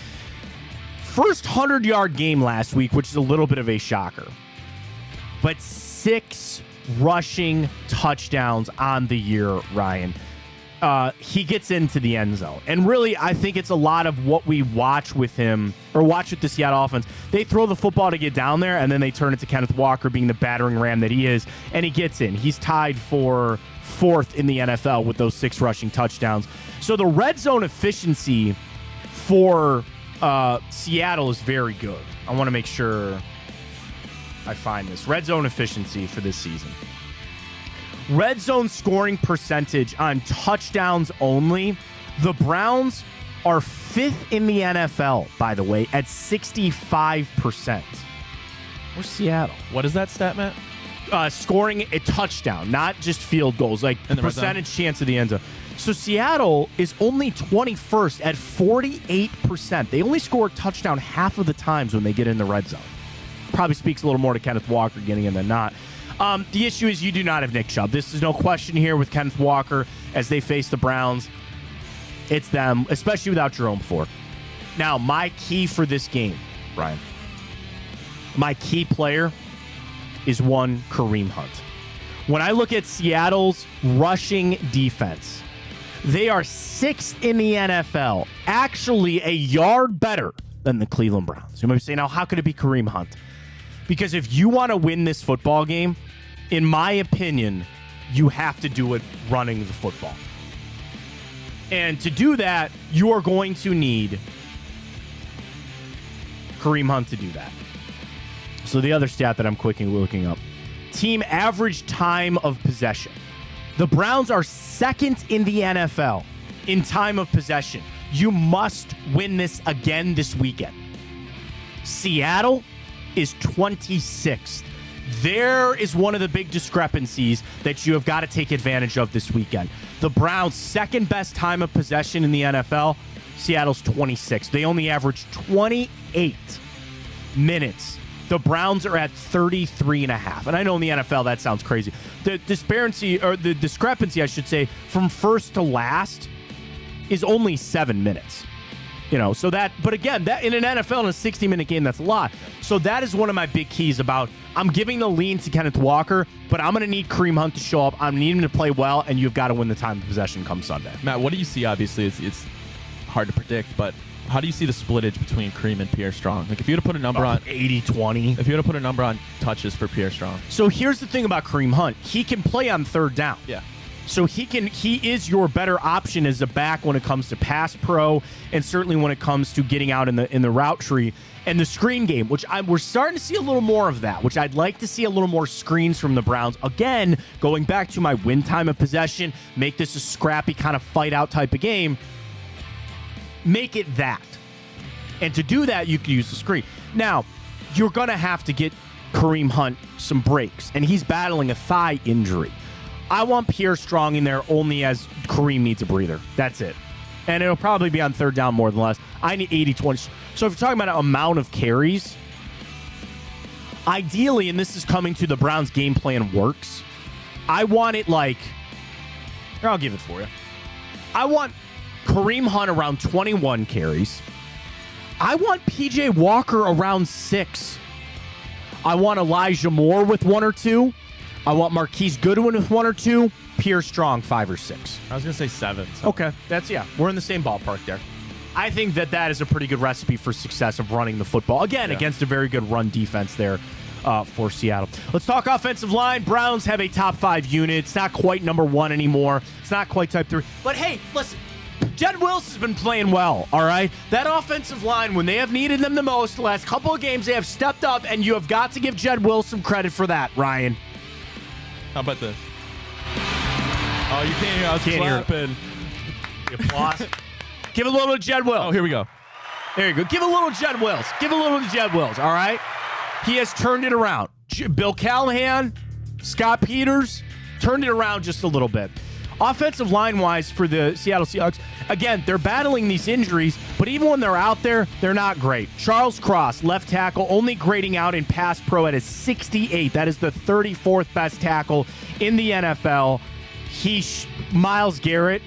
First 100-yard game last week, which is a little bit of a shocker. But 6 rushing touchdowns on the year, Ryan. He gets into the end zone. And really, I think it's a lot of what we watch with him, or watch with the Seattle offense. They throw the football to get down there, and then they turn it to Kenneth Walker being the battering ram that he is, and he gets in. He's tied for 4th in the NFL with those 6 rushing touchdowns. So the red zone efficiency for Seattle is very good. I want to make sure I find this. Red zone efficiency for this season. Red zone scoring percentage on touchdowns only. The Browns are 5th in the NFL, by the way, at 65%. Where's Seattle? What is that stat, Matt? Scoring a touchdown, not just field goals, like the percentage chance of the end zone. So Seattle is only 21st at 48%. They only score a touchdown half of the times when they get in the red zone. Probably speaks a little more to Kenneth Walker getting in than not. The issue is you do not have Nick Chubb. This is no question here with Kenneth Walker as they face the Browns. It's them, especially without Jerome Ford. Now, my key for this game, Brian, my key player is one Kareem Hunt. When I look at Seattle's rushing defense, they are 6th in the NFL, actually a yard better than the Cleveland Browns. You might be saying, now, how could it be Kareem Hunt? Because if you want to win this football game, in my opinion, you have to do it running the football. And to do that, you are going to need Kareem Hunt to do that. So the other stat that I'm quickly looking up, team average time of possession. The Browns are second in the NFL in time of possession. You must win this again this weekend. Seattle is 26th. There is one of the big discrepancies that you have got to take advantage of this weekend. The Browns' second best time of possession in the NFL, Seattle's 26th. They only average 28 minutes. The Browns are at 33 and a half. And I know in the NFL that sounds crazy. The discrepancy, I should say, from first to last is only 7 minutes. So that, but again, that in an NFL in a 60-minute game, that's a lot. So that is one of my big keys about, I'm giving the lean to Kenneth Walker, but I'm going to need Kareem Hunt to show up. I'm needing him to play well, and you've got to win the time of possession come Sunday. Matt, what do you see? Obviously, it's hard to predict, but how do you see the splittage between Kareem and Pierre Strong? Like, if you had to put a number on 80-20. If you had to put a number on touches for Pierre Strong. So here's the thing about Kareem Hunt. He can play on third down. Yeah. So he is your better option as a back when it comes to pass pro, and certainly when it comes to getting out in the route tree and the screen game, which we're starting to see a little more of that, which I'd like to see a little more screens from the Browns. Again, going back to my win time of possession, make this a scrappy kind of fight out type of game. Make it that. And to do that, you can use the screen. Now, you're going to have to get Kareem Hunt some breaks, and he's battling a thigh injury. I want Pierre Strong in there only as Kareem needs a breather. That's it. And it'll probably be on third down more than less. I need 80-20. So if you're talking about an amount of carries, ideally, and this is coming to the Browns' game plan works, I want it like, here, I'll give it for you. I want Kareem Hunt around 21 carries. I want P.J. Walker around 6. I want Elijah Moore with 1 or 2. I want Marquise Goodwin with 1 or 2. Pierre Strong, 5 or 6. I was going to say 7. So. Okay. We're in the same ballpark there. I think that is a pretty good recipe for success of running the football. Again, against a very good run defense there for Seattle. Let's talk offensive line. Browns have a top 5 unit. It's not quite number 1 anymore. It's not quite type 3. But hey, listen. Jed Wilson's been playing well, all right? That offensive line, when they have needed them the most, the last couple of games, they have stepped up, and you have got to give Jed Wilson credit for that, Ryan. How about this? Oh, you can't hear. I was clapping. The applause. Give a little to Jed Wills. Oh, here we go. There you go. Give a little to Jed Wills. Give a little to Jed Wills, all right? He has turned it around. Bill Callahan, Scott Peters, turned it around just a little bit. Offensive line-wise for the Seattle Seahawks, again, they're battling these injuries, but even when they're out there, they're not great. Charles Cross, left tackle, only grading out in pass pro at a 68. That is the 34th best tackle in the NFL. Myles Garrett,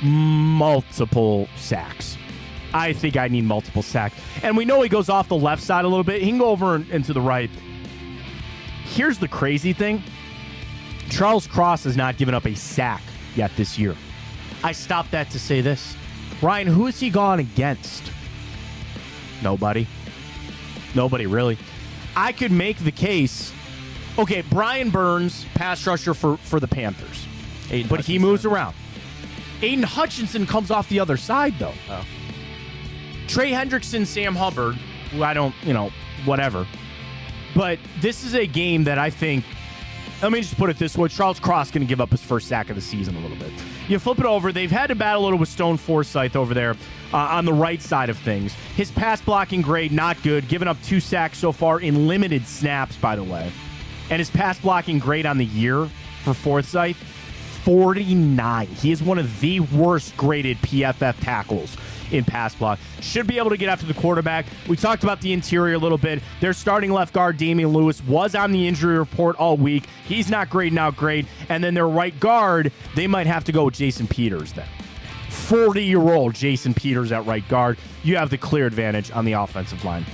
multiple sacks. I think I need multiple sacks. And we know he goes off the left side a little bit. He can go over into the right. Here's the crazy thing. Charles Cross has not given up a sack yet this year. I stopped that to say this. Ryan, who has he gone against? Nobody. Nobody, really. I could make the case. Okay, Brian Burns, pass rusher for the Panthers. But he moves around. Aiden Hutchinson comes off the other side, though. Oh. Trey Hendrickson, Sam Hubbard, who I don't, whatever. But this is a game that I think, let me just put it this way. Charles Cross going to give up his first sack of the season a little bit. You flip it over. They've had to battle a little with Stone Forsythe over there on the right side of things. His pass blocking grade, not good. Given up 2 sacks so far in limited snaps, by the way. And his pass blocking grade on the year for Forsythe, 49. He is one of the worst graded PFF tackles in pass block. Should be able to get after the quarterback. We talked about the interior a little bit. Their starting left guard, Damian Lewis, was on the injury report all week. He's not grading out great. And then their right guard, they might have to go with Jason Peters then. 40-year-old Jason Peters at right guard. You have the clear advantage on the offensive line.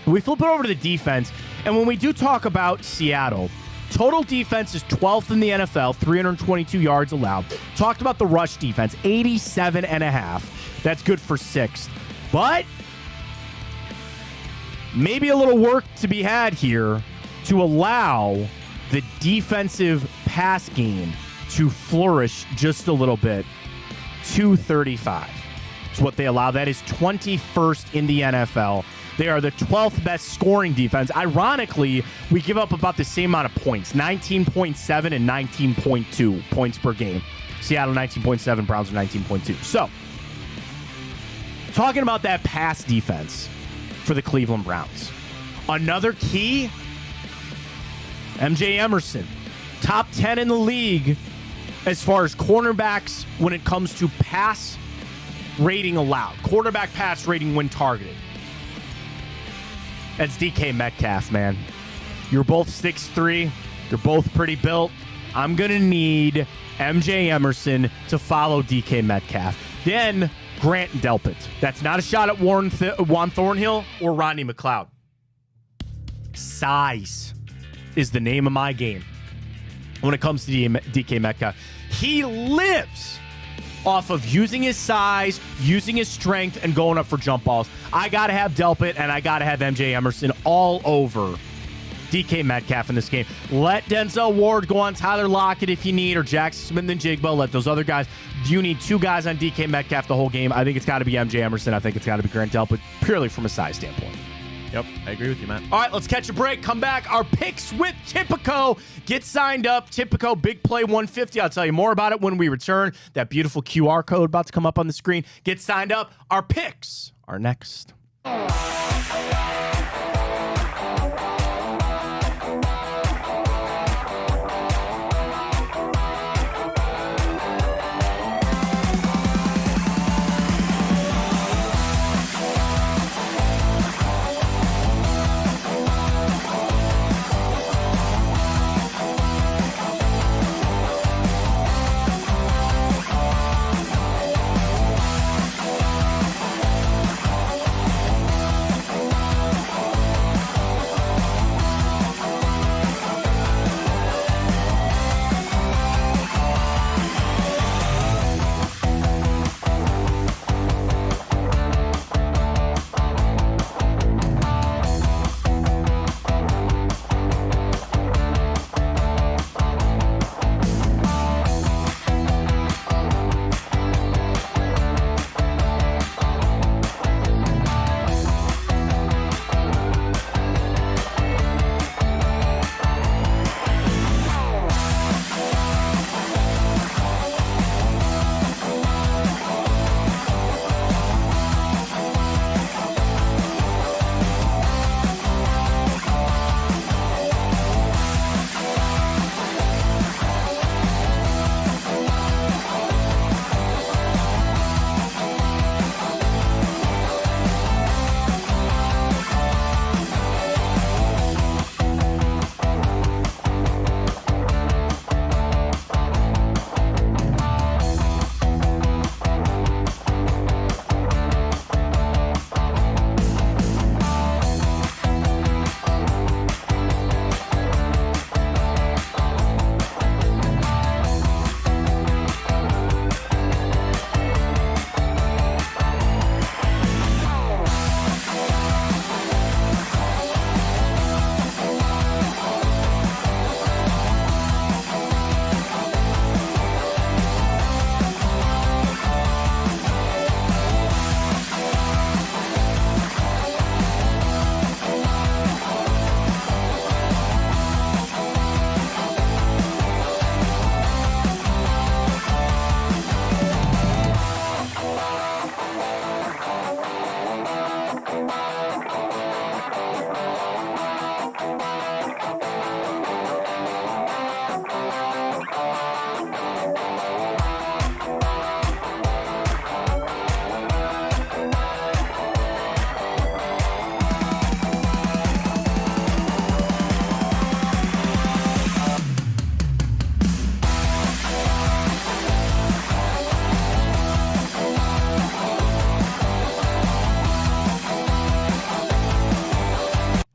We flip it over to the defense, and when we do talk about Seattle, total defense is 12th in the NFL, 322 yards allowed. Talked about the rush defense, 87.5. That's good for 6th. But maybe a little work to be had here to allow the defensive pass game to flourish just a little bit. 235 is what they allow. That is 21st in the NFL. They are the 12th best scoring defense. Ironically, we give up about the same amount of points, 19.7 and 19.2 points per game. Seattle 19.7, Browns are 19.2. So, talking about that pass defense for the Cleveland Browns. Another key, MJ Emerson, top 10 in the league as far as cornerbacks when it comes to pass rating allowed. Quarterback pass rating when targeted. That's DK Metcalf, man. You're both 6'3". You're both pretty built. I'm going to need MJ Emerson to follow DK Metcalf. Then Grant Delpit. That's not a shot at Juan Thornhill or Rodney McLeod. Size is the name of my game when it comes to DK Metcalf. He lives off of using his size, using his strength, and going up for jump balls. I got to have Delpit, and I got to have MJ Emerson all over DK Metcalf in this game. Let Denzel Ward go on Tyler Lockett if you need, or Jackson Smith and Jigba. Let those other guys. You need two guys on DK Metcalf the whole game. I think it's got to be MJ Emerson. I think it's got to be Grant Delpit, purely from a size standpoint. Yep, I agree with you, man. All right, let's catch a break. Come back. Our picks with Tipico. Get signed up. Tipico Big Play 150. I'll tell you more about it when we return. That beautiful QR code about to come up on the screen. Get signed up. Our picks are next.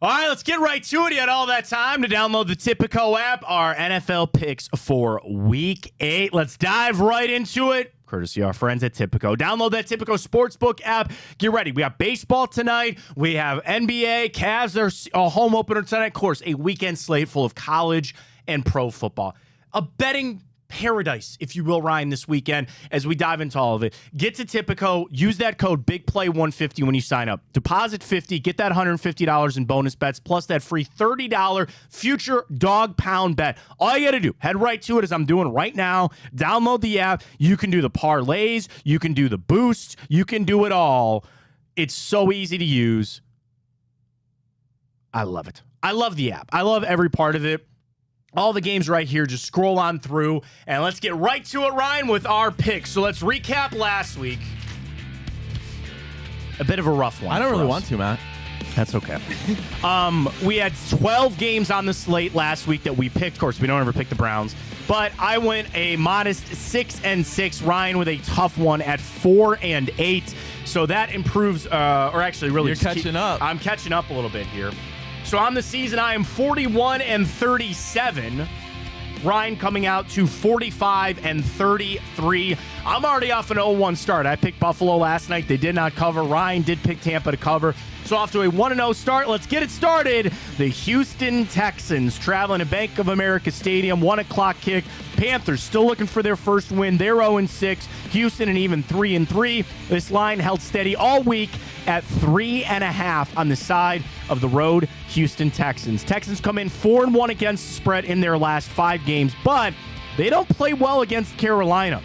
All right, let's get right to it. You had all that time to download the Tipico app, our NFL picks for Week 8. Let's dive right into it. courtesy of our friends at Tipico. Download that Tipico Sportsbook app. Get ready. We got baseball tonight. We have NBA. Cavs, there's a home opener tonight. Of course, a weekend slate full of college and pro football. A betting paradise, if you will, Ryan, this weekend as we dive into all of it. Get to Tipico. Use that code BIGPLAY150 when you sign up. Deposit $50. Get that $150 in bonus bets, plus that free $30 future dog pound bet. All you got to do, head right to it as I'm doing right now. Download the app. You can do the parlays. You can do the boost. You can do it all. It's so easy to use. I love it. I love the app. I love every part of it. All the games right here. Just scroll on through, and let's get right to it, Ryan, with our picks. So let's recap last week. A bit of a rough one. I don't really want to, Matt. That's okay. We had 12 games on the slate last week that we picked. Of course, we don't ever pick the Browns. But I went a modest 6-6. Ryan with a tough one at 4-8. So that improves, or actually really. You're catching up. I'm catching up a little bit here. So on the season, I am 41-37. Ryan coming out to 45-33. I'm already off an 0-1 start. I picked Buffalo last night. They did not cover. Ryan did pick Tampa to cover. So off to a 1-0 start. Let's get it started. The Houston Texans traveling to Bank of America Stadium. 1 o'clock kick. Panthers still looking for their first win. They're 0-6. Houston an even 3-3. This line held steady all week at 3.5 on the side of the road Houston Texans. Texans come in 4-1 against the spread in their last 5 games, but they don't play well against Carolina.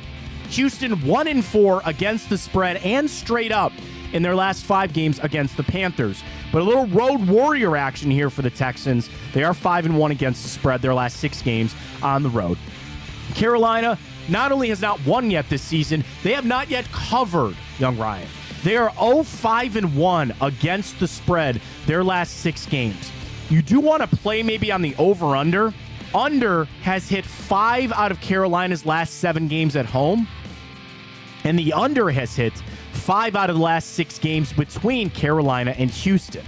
Houston 1-4 against the spread and straight up in their last 5 games against the Panthers. But a little road warrior action here for the Texans. They are 5-1 against the spread their last 6 games on the road. Carolina not only has not won yet this season, they have not yet covered, young Ryan. They are 0-5-1 against the spread their last 6 games. You do want to play maybe on the over-under. Under has hit 5 out of Carolina's last 7 games at home. And the under has hit 5 out of the last 6 games between Carolina and Houston.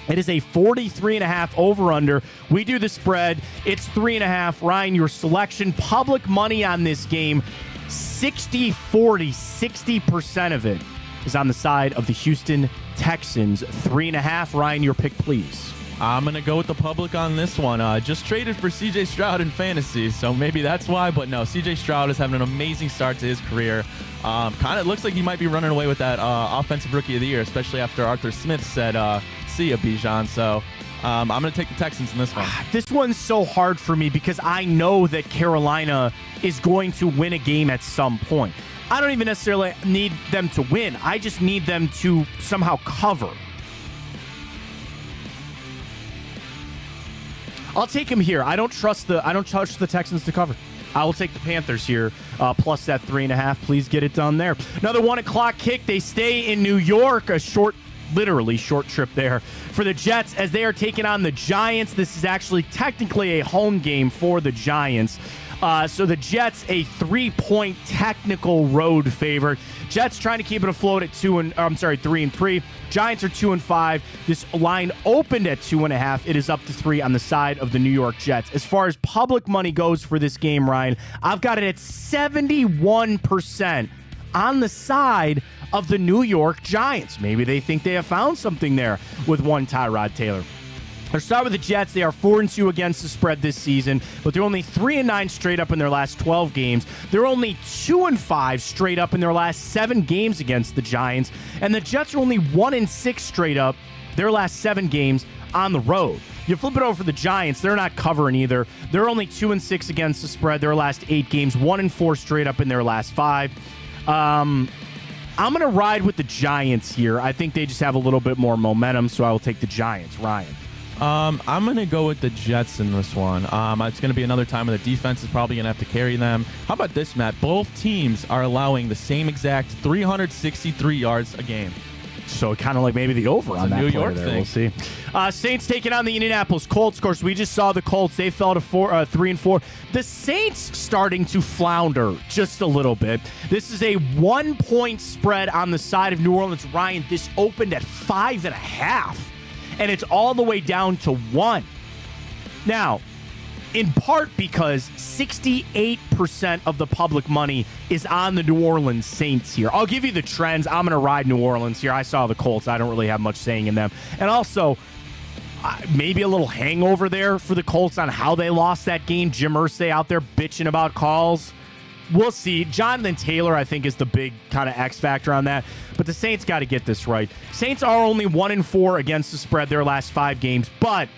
It is a 43.5 over-under. We do the spread. It's 3.5. Ryan, your selection. Public money on this game, 60-40, 60% of it is on the side of the Houston Texans. 3.5. Ryan, your pick, please. I'm going to go with the public on this one. Just traded for C.J. Stroud in fantasy, so maybe that's why. But no, C.J. Stroud is having an amazing start to his career. Kind of looks like he might be running away with that Offensive Rookie of the Year, especially after Arthur Smith said, see ya, Bijan. So I'm going to take the Texans in this one. This one's so hard for me because I know that Carolina is going to win a game at some point. I don't even necessarily need them to win. I just need them to somehow cover. I'll take him here. I don't trust the Texans to cover. I will take the Panthers here, plus that 3.5. Please get it done there. Another 1 o'clock kick. They stay in New York. Literally short trip there for the Jets as they are taking on the Giants. This is actually technically a home game for the Giants. So the Jets, a 3-point technical road favorite. Jets trying to keep it afloat at 3-3. Giants are 2-5. This line opened at 2.5. It is up to 3 on the side of the New York Jets. As far as public money goes for this game, Ryan, I've got it at 71% on the side of the New York Giants. Maybe they think they have found something there with one Tyrod Taylor. Let's start with the Jets. They are 4-2 against the spread this season, but they're only 3-9 straight up in their last 12 games. They're only 2-5 straight up in their last 7 games against the Giants, and the Jets are only 1-6 straight up their last 7 games on the road. You flip it over for the Giants, they're not covering either. They're only 2-6 against the spread their last 8 games, 1-4 straight up in their last 5. I'm going to ride with the Giants here. I think they just have a little bit more momentum, so I will take the Giants. Ryan. I'm going to go with the Jets in this one. It's going to be another time where the defense is probably going to have to carry them. How about this, Matt? Both teams are allowing the same exact 363 yards a game. So kind of like maybe the over on that New play York there. thing. We'll see. Saints taking on the Indianapolis Colts. Of course, we just saw the Colts. They fell to 3-4. The Saints starting to flounder just a little bit. This is a 1-point spread on the side of New Orleans. Ryan, this opened at 5.5. And it's all the way down to 1. Now, in part because 68% of the public money is on the New Orleans Saints here. I'll give you the trends. I'm going to ride New Orleans here. I saw the Colts. I don't really have much saying in them. And also, maybe a little hangover there for the Colts on how they lost that game. Jim Irsay out there bitching about calls. We'll see. Jonathan Taylor, I think, is the big kind of X factor on that. But the Saints got to get this right. Saints are only 1-4 against the spread their last 5 games, but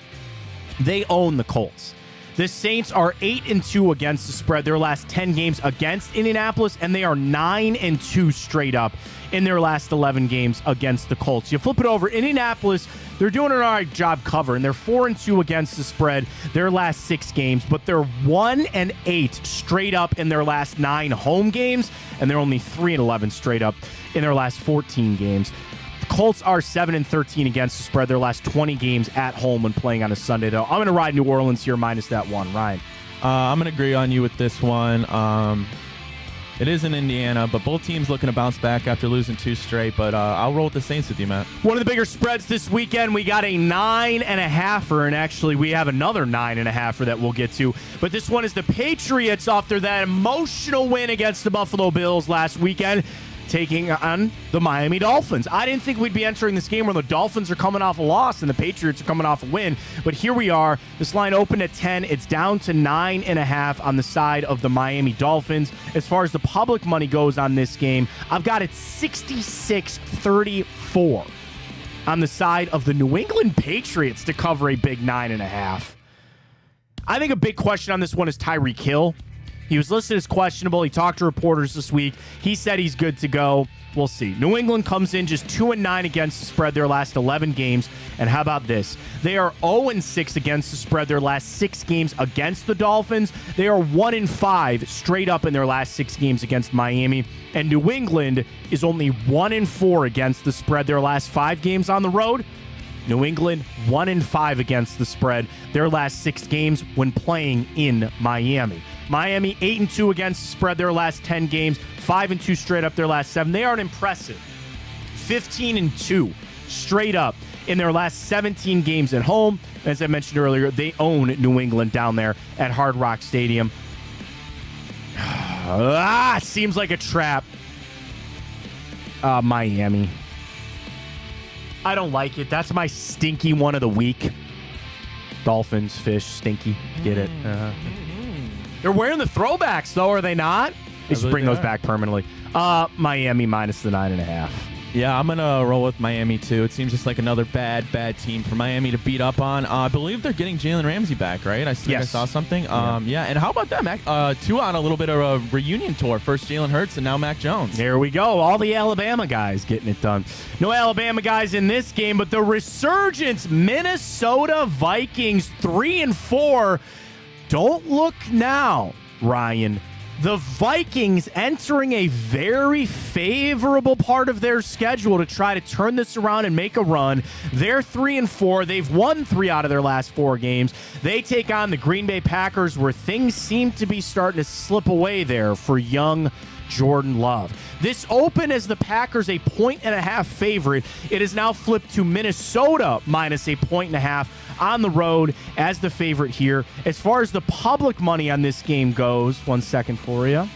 they own the Colts. The Saints are 8-2 against the spread their last 10 games against Indianapolis, and they are 9-2 straight up in their last 11 games against the Colts. You flip it over, Indianapolis, they're doing an all right job covering. They're 4-2 against the spread their last 6 games, but they're 1-8 straight up in their last 9 home games, and they're only 3-11 straight up in their last 14 games. The Colts are 7-13 against the spread their last 20 games at home when playing on a Sunday, though. I'm going to ride New Orleans here minus that 1. Ryan? I'm going to agree on you with this one. It is in Indiana, but both teams looking to bounce back after losing 2 straight. But I'll roll with the Saints with you, Matt. One of the bigger spreads this weekend, we got a 9.5er, and actually we have another 9.5er that we'll get to. But this one is the Patriots after that emotional win against the Buffalo Bills last weekend, taking on the Miami Dolphins. I didn't think we'd be entering this game where the Dolphins are coming off a loss and the Patriots are coming off a win, but here we are. This line opened at 10. It's down to 9.5 on the side of the Miami Dolphins. As far as the public money goes on this game, I've got it 66-34 on the side of the New England Patriots to cover a big 9.5. I think a big question on this one is Tyreek Hill. He was listed as questionable. He talked to reporters this week. He said he's good to go. We'll see. New England comes in just 2-9 against the spread their last 11 games. And how about this? They are 0-6 against the spread their last 6 games against the Dolphins. They are 1-5 straight up in their last 6 games against Miami. And New England is only 1-4 against the spread their last 5 games on the road. New England 1-5 against the spread their last 6 games when playing in Miami. Miami 8-2 against the spread their last 10 games, 5-2 straight up their last 7. They are an impressive 15-2 straight up in their last 17 games at home. As I mentioned earlier, they own New England down there at Hard Rock Stadium. Seems like a trap. Miami. I don't like it. That's my stinky one of the week. Dolphins, fish, stinky. Get it? They're wearing the throwbacks, though, are they not? They should bring those back permanently. Miami minus the 9.5. Yeah, I'm going to roll with Miami, too. It seems just like another bad team for Miami to beat up on. I believe they're getting Jalen Ramsey back, right? I think I saw something. Yeah, and how about that, Mac? Tua on a little bit of a reunion tour. First Jalen Hurts and now Mac Jones. There we go. All the Alabama guys getting it done. No Alabama guys in this game, but the resurgence, Minnesota Vikings 3-4. Don't look now, Ryan. The Vikings entering a very favorable part of their schedule to try to turn this around and make a run. They're 3-4. They've won 3 out of their last 4 games. They take on the Green Bay Packers, where things seem to be starting to slip away there for young Jordan Love. This opened as the Packers a 1.5 favorite. It is now flipped to Minnesota minus a 1.5 on the road as the favorite here. As far as the public money on this game goes, 1 second for you.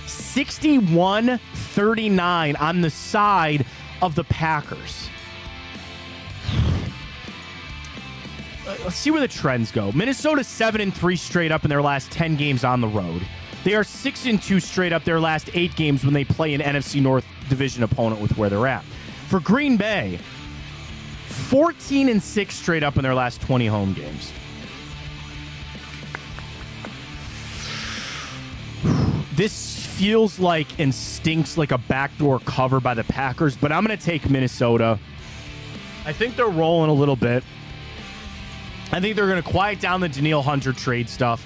61-39 on the side of the Packers. Let's see where the trends go. Minnesota's 7-3 straight up in their last 10 games on the road. They are 6-2 straight up their last 8 games when they play an NFC North division opponent with where they're at. For Green Bay, 14-6 straight up in their last 20 home games. This feels like and stinks like a backdoor cover by the Packers, but I'm going to take Minnesota. I think they're rolling a little bit. I think they're going to quiet down the Danielle Hunter trade stuff.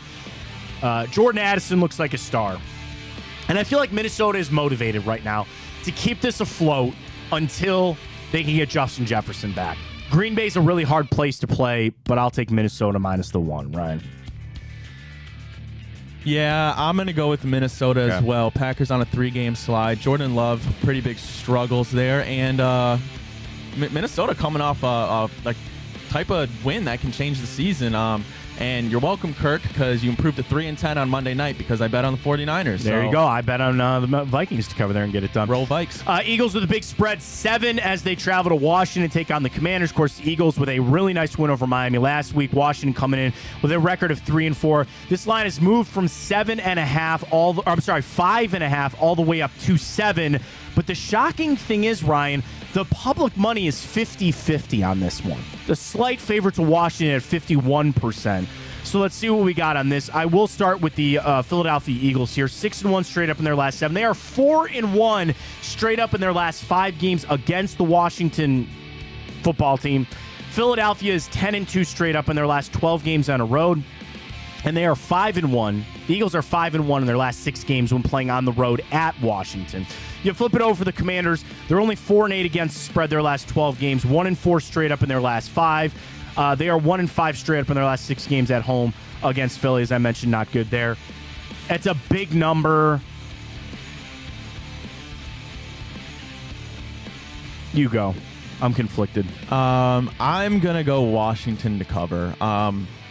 Jordan Addison looks like a star. And I feel like Minnesota is motivated right now to keep this afloat until they can get Justin Jefferson back. Green Bay's a really hard place to play, but I'll take Minnesota minus the 1, Ryan. Yeah, I'm going to go with Minnesota as well. Packers on a 3-game slide. Jordan Love, pretty big struggles there. And Minnesota coming off like type of win that can change the season. And you're welcome, Kirk, because you improved to 3-10 on Monday night because I bet on the 49ers. There you go. I bet on the Vikings to cover there and get it done. Roll Vikes. Eagles with a big spread, 7 as they travel to Washington, take on the Commanders. Of course, the Eagles with a really nice win over Miami last week. Washington coming in with a record of 3-4. This line has moved from 5.5 all the way up to 7. But the shocking thing is, Ryan, the public money is 50-50 on this one. The slight favorite to Washington at 51%. So let's see what we got on this. I will start with the Philadelphia Eagles here. 6-1 straight up in their last 7. They are 4-1 straight up in their last 5 games against the Washington football team. Philadelphia is 10-2 straight up in their last 12 games on a road. And they are 5-1. The Eagles are 5-1 in their last 6 games when playing on the road at Washington. You flip it over for the Commanders. They're only 4-8 against the spread their last 12 games. 1-4 straight up in their last 5. They are 1-5 straight up in their last 6 games at home against Philly. As I mentioned, not good there. It's a big number. You go. I'm conflicted. I'm going to go Washington to cover.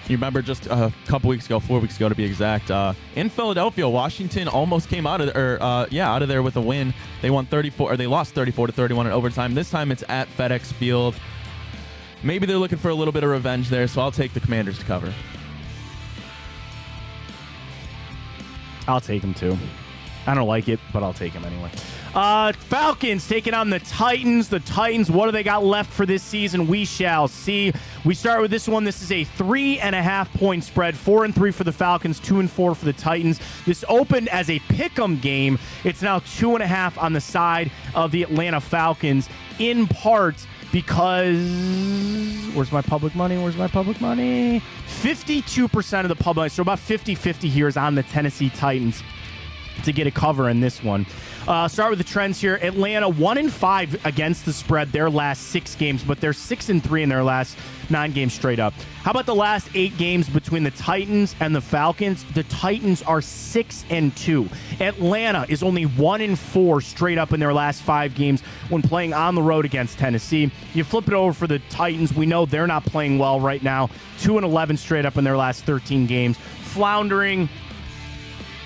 You remember just a couple weeks ago, 4 weeks ago to be exact, in Philadelphia, Washington almost came out of there with a win. They won 34, or they lost 34-31 in overtime. This time it's at FedEx Field. Maybe they're looking for a little bit of revenge there, so I'll take the Commanders to cover. I'll take them too. I don't like it, but I'll take them anyway. Falcons taking on the Titans. The Titans, what do they got left for this season? We shall see. We start with this one. This is a 3.5-point spread. 4-3 for the Falcons, 2-4 for the Titans. This opened as a pick'em game. It's now 2.5 on the side of the Atlanta Falcons, in part because where's my public money? 52% of the public money, so about 50-50 here is on the Tennessee Titans to get a cover in this one. Start with the trends here. Atlanta 1-5 against the spread their last 6 games, but they're 6-3 in their last 9 games straight up. How about the last 8 games between the Titans and the Falcons? The Titans are 6-2. Atlanta is only 1-4 straight up in their last 5 games when playing on the road against Tennessee. You flip it over for the Titans. We know they're not playing well right now. 2-11 straight up in their last 13 games. Floundering.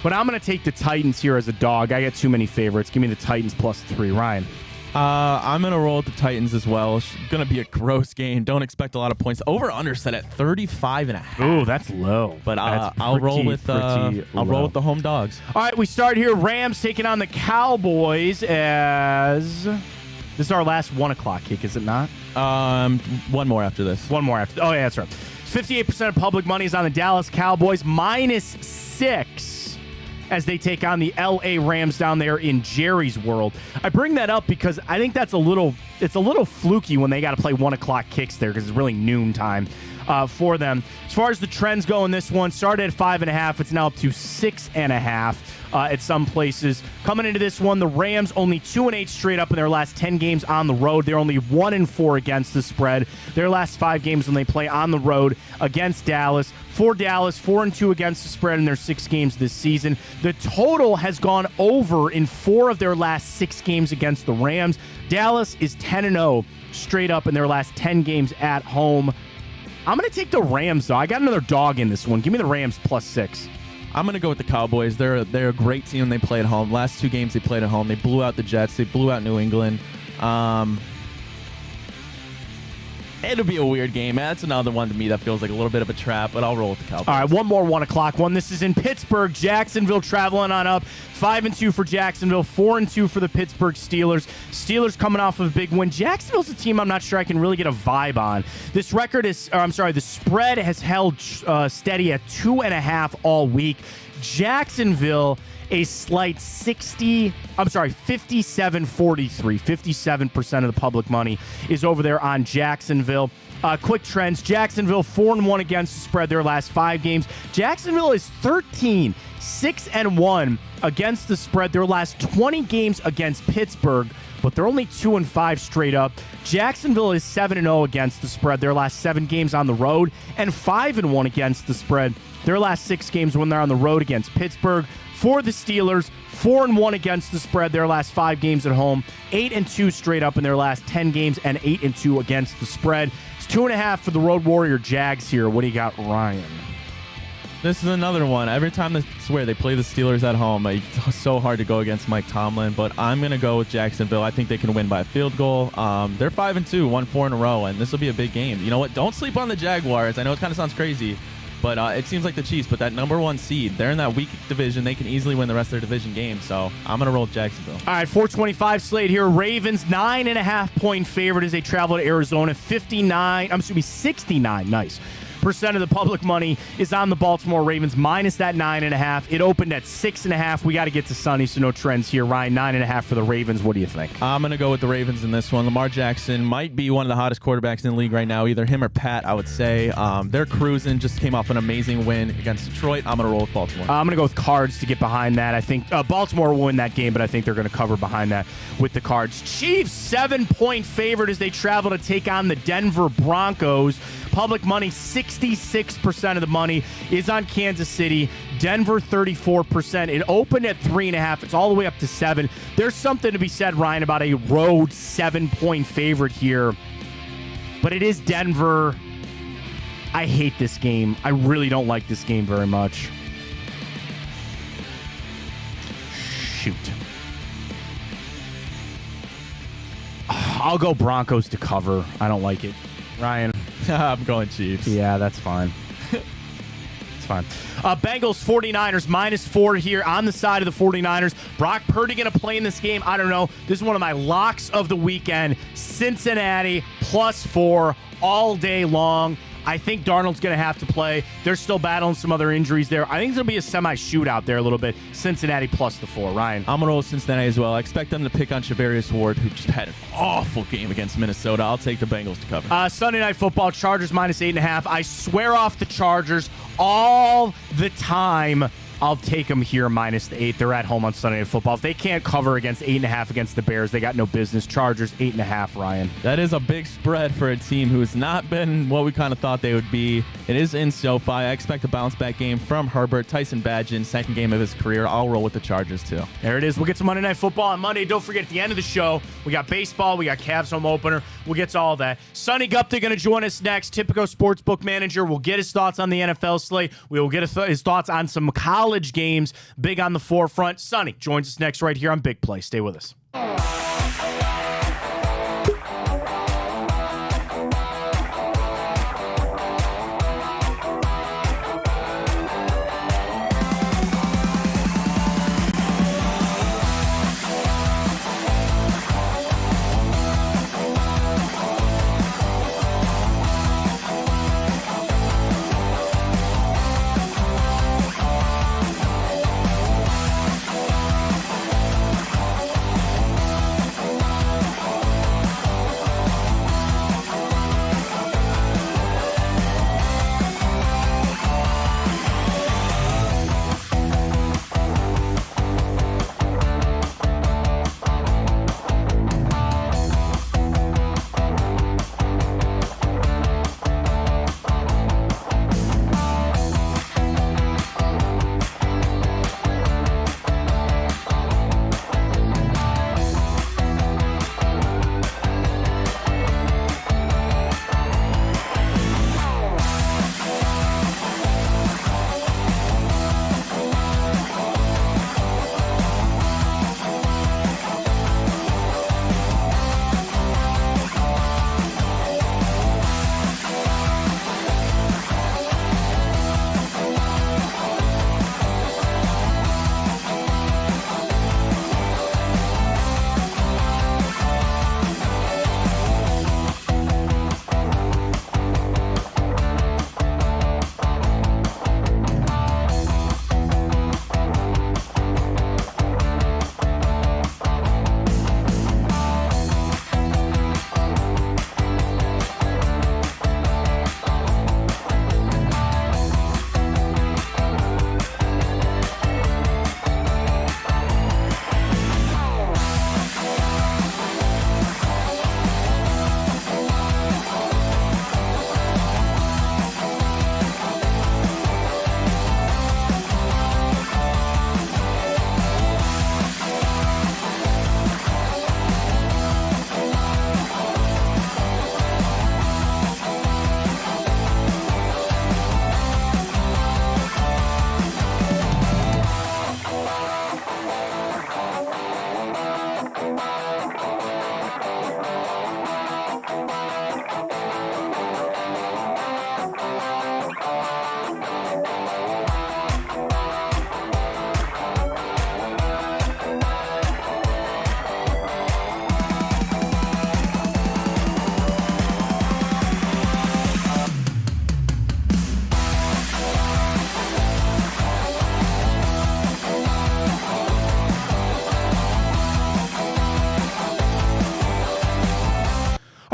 But I'm going to take the Titans here as a dog. I got too many favorites. Give me the Titans +3. Ryan. I'm going to roll with the Titans as well. It's going to be a gross game. Don't expect a lot of points. Over/under set at 35.5. Ooh, that's low. But I'll roll with the home dogs. All right, we start here. Rams taking on the Cowboys as this is our last 1 o'clock kick, is it not? One more after this. One more after. Oh, yeah, that's right. 58% of public money is on the Dallas Cowboys, -6. As they take on the L.A. Rams down there in Jerry's World. I bring that up because I think it's a little fluky when they got to play 1 o'clock kicks there because it's really noon time for them. As far as the trends go in this one, started at 5.5. It's now up to 6.5 at some places. Coming into this one, the Rams only 2-8 straight up in their last 10 games on the road. They're only 1-4 against the spread. Their last 5 games when they play on the road against Dallas. For Dallas, 4-2 against the spread in their 6 games this season. The total has gone over in 4 of their last 6 games against the Rams. Dallas is 10-0 straight up in their last 10 games at home. I'm going to take the Rams, though. I got another dog in this one. Give me the Rams +6. I'm going to go with the Cowboys. They're a great team. They play at home. Last 2 games they played at home. They blew out the Jets. They blew out New England. It'll be a weird game. That's another one to me that feels like a little bit of a trap, but I'll roll with the Cowboys. All right, one more 1 o'clock one. This is in Pittsburgh. Jacksonville traveling on up. 5-2 for Jacksonville. 4-2 for the Pittsburgh Steelers. Steelers coming off of a big win. Jacksonville's a team I'm not sure I can really get a vibe on. The spread has held steady at 2.5 all week. Jacksonville, a slight 57-43. 57% of the public money is over there on Jacksonville. Quick trends. Jacksonville 4-1 against the spread their last 5 games. Jacksonville is 6-1 against the spread their last 20 games against Pittsburgh, but they're only 2-5 straight up. Jacksonville is 7-0 against the spread their last 7 games on the road, and 5-1 against the spread their last 6 games when they're on the road against Pittsburgh. For the Steelers, 4-1 against the spread their last 5 games at home, 8-2 straight up in their last 10 games, and 8-2 against the spread. It's 2.5 for the Road Warrior Jags here. What do you got, Ryan? This is another one. Every time I swear they play the Steelers at home, it's so hard to go against Mike Tomlin, but I'm going to go with Jacksonville. I think they can win by a field goal. They're 5-2, won 4 in a row, and this will be a big game. You know what? Don't sleep on the Jaguars. I know it kind of sounds crazy, but it seems like the Chiefs, but that number 1 seed, they're in that weak division. They can easily win the rest of their division games, so I'm going to roll with Jacksonville. All right, 425 slate here. Ravens, 9.5-point favorite as they travel to Arizona. 69, nice. Percent of the public money is on the Baltimore Ravens minus that 9.5. It opened at 6.5. We got to get to Sunny, so no trends here. Ryan, 9.5 for the Ravens. What do you think? I'm going to go with the Ravens in this one. Lamar Jackson might be one of the hottest quarterbacks in the league right now, either him or Pat, I would say. They're cruising, just came off an amazing win against Detroit. I'm going to roll with Baltimore. I'm going to go with Cards to get behind that. I think Baltimore will win that game, but I think they're going to cover behind that with the Cards. Chiefs, 7-point favorite as they travel to take on the Denver Broncos. Public money, 66% of the money is on Kansas City. Denver, 34%. It opened at 3.5. It's all the way up to 7. There's something to be said, Ryan, about a road 7-point favorite here. But it is Denver. I hate this game. I really don't like this game very much. Shoot. I'll go Broncos to cover. I don't like it. Ryan. I'm going Chiefs. Yeah, that's fine. It's fine. Bengals, 49ers, -4 here on the side of the 49ers. Brock Purdy going to play in this game? I don't know. This is one of my locks of the weekend. Cincinnati, +4 all day long. I think Darnold's going to have to play. They're still battling some other injuries there. I think it's going to be a semi-shootout there a little bit. Cincinnati +4. Ryan? I'm going to roll Cincinnati as well. I expect them to pick on Shavarius Ward, who just had an awful game against Minnesota. I'll take the Bengals to cover. Sunday Night Football, Chargers -8.5. I swear off the Chargers all the time. I'll take them here -8. They're at home on Sunday Night Football. If they can't cover against 8.5 against the Bears, they got no business. Chargers 8.5, Ryan. That is a big spread for a team who has not been what we kind of thought they would be. It is in SoFi. I expect a bounce-back game from Herbert. Tyson Bagent, second game of his career. I'll roll with the Chargers, too. There it is. We'll get to Monday Night Football on Monday. Don't forget, at the end of the show, we got baseball. We got Cavs home opener. We'll get to all that. Sonny Gupta going to join us next. Tipico Sportsbook Manager. We'll get his thoughts on the NFL slate. We will get his thoughts on some college games. Big on the forefront. Sonny joins us next right here on Big Play. Stay with us.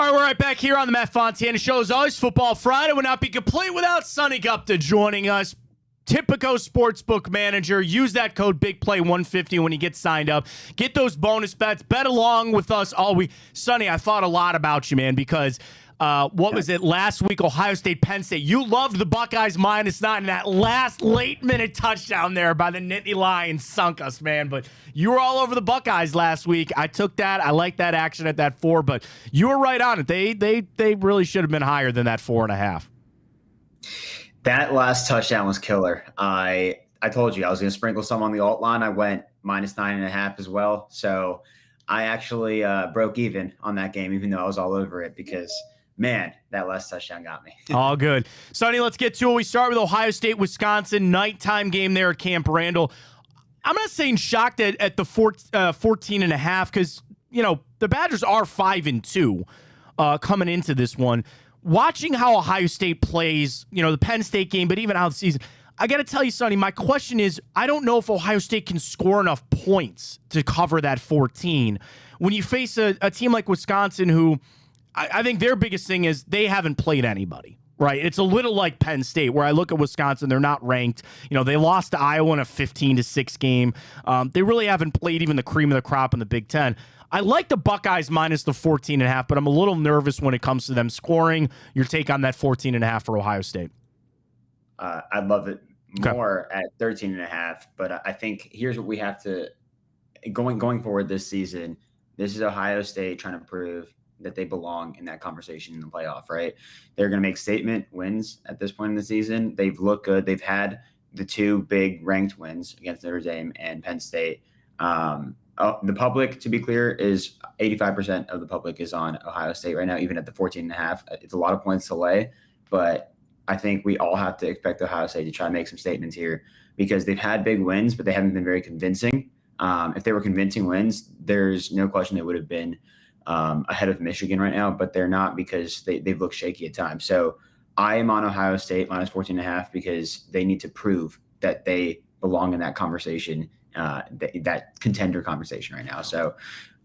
right, we're right back here on the Matt Fontana Show. As always, Football Friday would not be complete without Sonny Gupta joining us. Tipico Sportsbook Manager. Use that code BIGPLAY150 when you get signed up. Get those bonus bets. Bet along with us all week. Sonny, I thought a lot about you, man, because what was it last week? Ohio State, Penn State. You loved the Buckeyes -9, and that last late-minute touchdown there by the Nittany Lions sunk us, man. But you were all over the Buckeyes last week. I took that. I liked that action at that 4, but you were right on it. They really should have been higher than that 4.5. That last touchdown was killer. I told you I was going to sprinkle some on the alt line. I went -9.5 as well. So I actually broke even on that game, even though I was all over it because – man, that last touchdown got me. All good. Sonny, let's get to it. We start with Ohio State, Wisconsin, nighttime game there at Camp Randall. I'm not saying shocked at the 14.5 because, the Badgers are 5-2 coming into this one. Watching how Ohio State plays, the Penn State game, but even out of the season, I got to tell you, Sonny, my question is, I don't know if Ohio State can score enough points to cover that 14. When you face a team like Wisconsin who – I think their biggest thing is they haven't played anybody, right? It's a little like Penn State, where I look at Wisconsin, they're not ranked. They lost to Iowa in a 15-6 game. They really haven't played even the cream of the crop in the Big Ten. I like the Buckeyes minus the 14.5, but I'm a little nervous when it comes to them scoring. Your take on that 14.5 for Ohio State? I'd love it more at 13.5, but I think here's what we have to going forward this season. This is Ohio State trying to prove that they belong in that conversation in the playoff, right? They're going to make statement wins at this point in the season. They've looked good. They've had the 2 big ranked wins against Notre Dame and Penn State. The public, to be clear, is 85% of the public is on Ohio State right now, even at the 14.5. It's a lot of points to lay, but I think we all have to expect Ohio State to try to make some statements here because they've had big wins, but they haven't been very convincing. If they were convincing wins, there's no question they would have been ahead of Michigan right now, but they're not because they've looked shaky at times. So I am on Ohio State minus 14.5 because they need to prove that they belong in that conversation, that contender conversation right now. So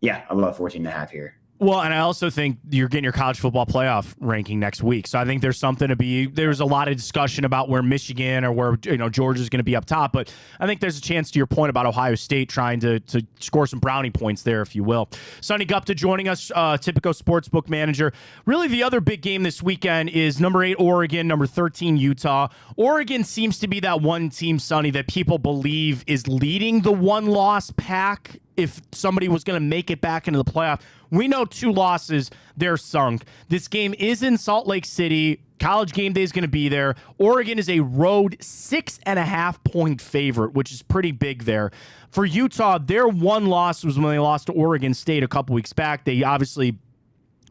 yeah, I love 14.5 here. Well, and I also think you're getting your college football playoff ranking next week. So I think there's something to be – there's a lot of discussion about where Michigan or where Georgia's going to be up top. But I think there's a chance, to your point, about Ohio State trying to score some brownie points there, if you will. Sonny Gupta joining us, Tipico Sportsbook Manager. Really the other big game this weekend is number 8 Oregon, number 13 Utah. Oregon seems to be that one team, Sonny, that people believe is leading the one-loss pack if somebody was going to make it back into the playoff. We know 2 losses, they're sunk. This game is in Salt Lake City. College Game Day is going to be there. Oregon is a road 6.5-point favorite, which is pretty big there. For Utah, their one loss was when they lost to Oregon State a couple weeks back. They obviously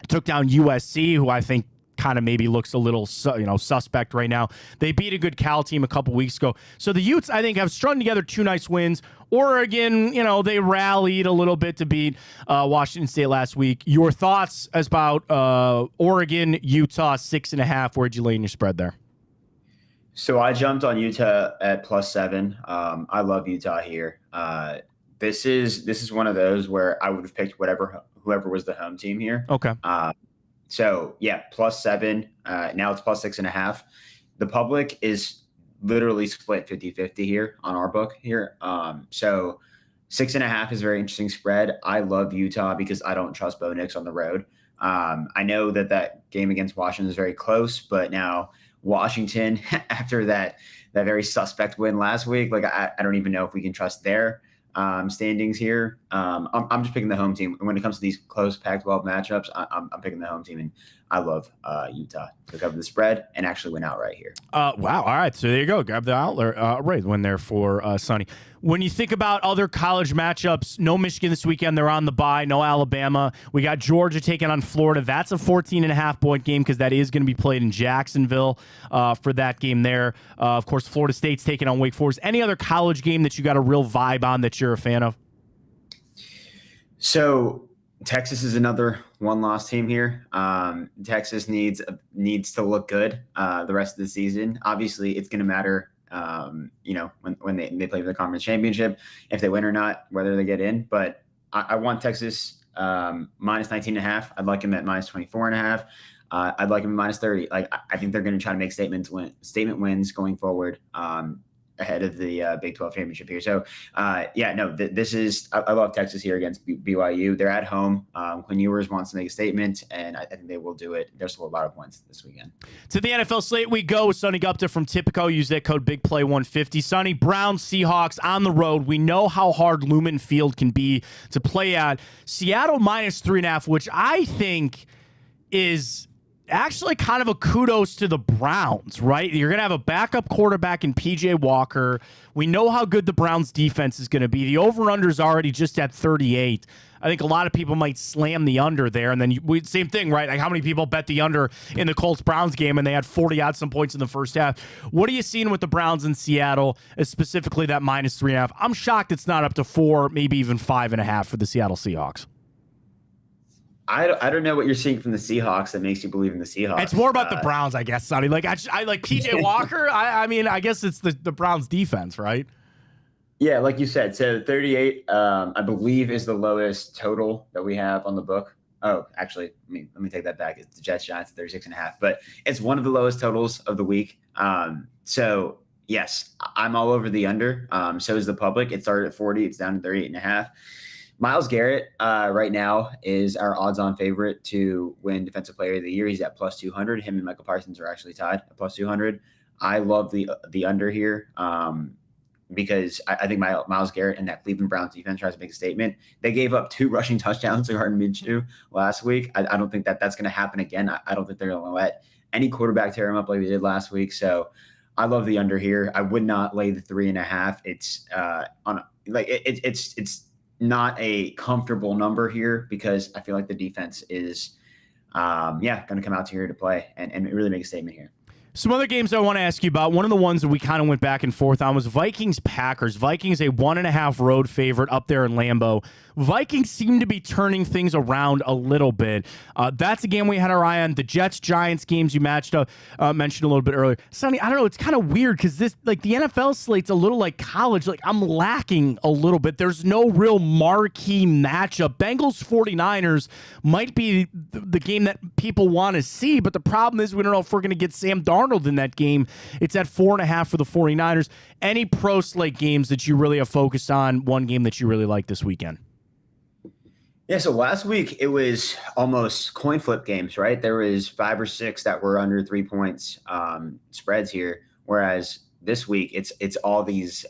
took down USC, who I think kind of maybe looks a little suspect right now. They beat a good Cal team a couple weeks ago. So the Utes, I think, have strung together 2 nice wins. Oregon, they rallied a little bit to beat Washington State last week. Your thoughts about Oregon, Utah, 6.5. Where'd you lay in your spread there? So I jumped on Utah at +7. I love Utah here. This is one of those where I would have picked whoever was the home team here. Okay. So yeah, +7. Now it's +6.5. The public is literally split 50-50 here on our book here. So 6.5 is a very interesting spread. I love Utah because I don't trust Bo Nix on the road. I know that game against Washington is very close, but now Washington, after that very suspect win last week, I don't even know if we can trust their standings here. I'm just picking the home team. When it comes to these close Pac-12 matchups, I'm picking the home team, and I love Utah to cover the spread and actually win outright here. Wow. All right. So there you go. Grab the outright win there for Sonny. When you think about other college matchups, no Michigan this weekend. They're on the bye. No Alabama. We got Georgia taking on Florida. That's a 14.5-point game because that is going to be played in Jacksonville for that game there. Of course, Florida State's taking on Wake Forest. Any other college game that you got a real vibe on that you're a fan of? So Texas is another one-loss team here. Texas needs to look good the rest of the season. Obviously, it's going to matter, when they play for the conference championship, if they win or not, whether they get in. But I want Texas minus 19.5. I'd like him at minus 24.5. I'd like him at minus 30. Like, I think they're going to try to make statement wins going forward. Ahead of the Big 12 championship here. So, this is – I love Texas here against BYU. They're at home. Quinn Ewers wants to make a statement, and I think they will do it. There's still a lot of points this weekend. To the NFL slate we go with Sonny Gupta from Tipico. Use that code BIGPLAY150. Sonny, Browns, Seahawks on the road. We know how hard Lumen Field can be to play at. Seattle minus 3.5, which I think is – actually kind of a kudos to the Browns, right? You're going to have a backup quarterback in PJ Walker. We know how good the Browns defense is going to be. The over-under is already just at 38. I think a lot of people might slam the under there. And then same thing, right? Like how many people bet the under in the Colts-Browns game and they had 40-odd some points in the first half. What are you seeing with the Browns in Seattle, specifically that minus 3.5? I'm shocked it's not up to 4, maybe even 5.5 for the Seattle Seahawks. I don't know what you're seeing from the Seahawks that makes you believe in the Seahawks. It's more about the Browns, I guess, Sonny. Like I like PJ Walker. I mean, I guess it's the Browns defense, right? Yeah, like you said. So 38, I believe, is the lowest total that we have on the book. Oh, actually, let me take that back. It's the Jets Giants 36.5, but it's one of the lowest totals of the week. So yes, I'm all over the under. So is the public. It started at 40. It's down to 38.5. Myles Garrett right now is our odds-on favorite to win Defensive Player of the Year. He's at plus 200. Him and Michael Parsons are actually tied at plus 200. I love the under here because I think Myles Garrett and that Cleveland Browns defense tries to make a statement. They gave up 2 rushing touchdowns to Gardner Minshew last week. I don't think that's going to happen again. I don't think they're going to let any quarterback tear him up like they did last week. So I love the under here. I would not lay the 3.5. It's it's not a comfortable number here because I feel like the defense is, going to come out here to play and really make a statement here. Some other games I want to ask you about. One of the ones that we kind of went back and forth on was Vikings-Packers. Vikings a 1.5 road favorite up there in Lambeau. Vikings seem to be turning things around a little bit. That's a game we had our eye on. The Jets-Giants games you mentioned a little bit earlier. Sonny, I don't know. It's kind of weird because the NFL slate's a little like college. Like I'm lacking a little bit. There's no real marquee matchup. Bengals-49ers might be the game that people want to see, but the problem is we don't know if we're going to get Sam Darnold in that game. It's at 4.5 for the 49ers. Any pro slate games that you really have focused on? One game that you really like this weekend? Yeah, so last week it was almost coin flip games, right? There was 5 or 6 that were under 3 points spreads here, whereas this week it's all these.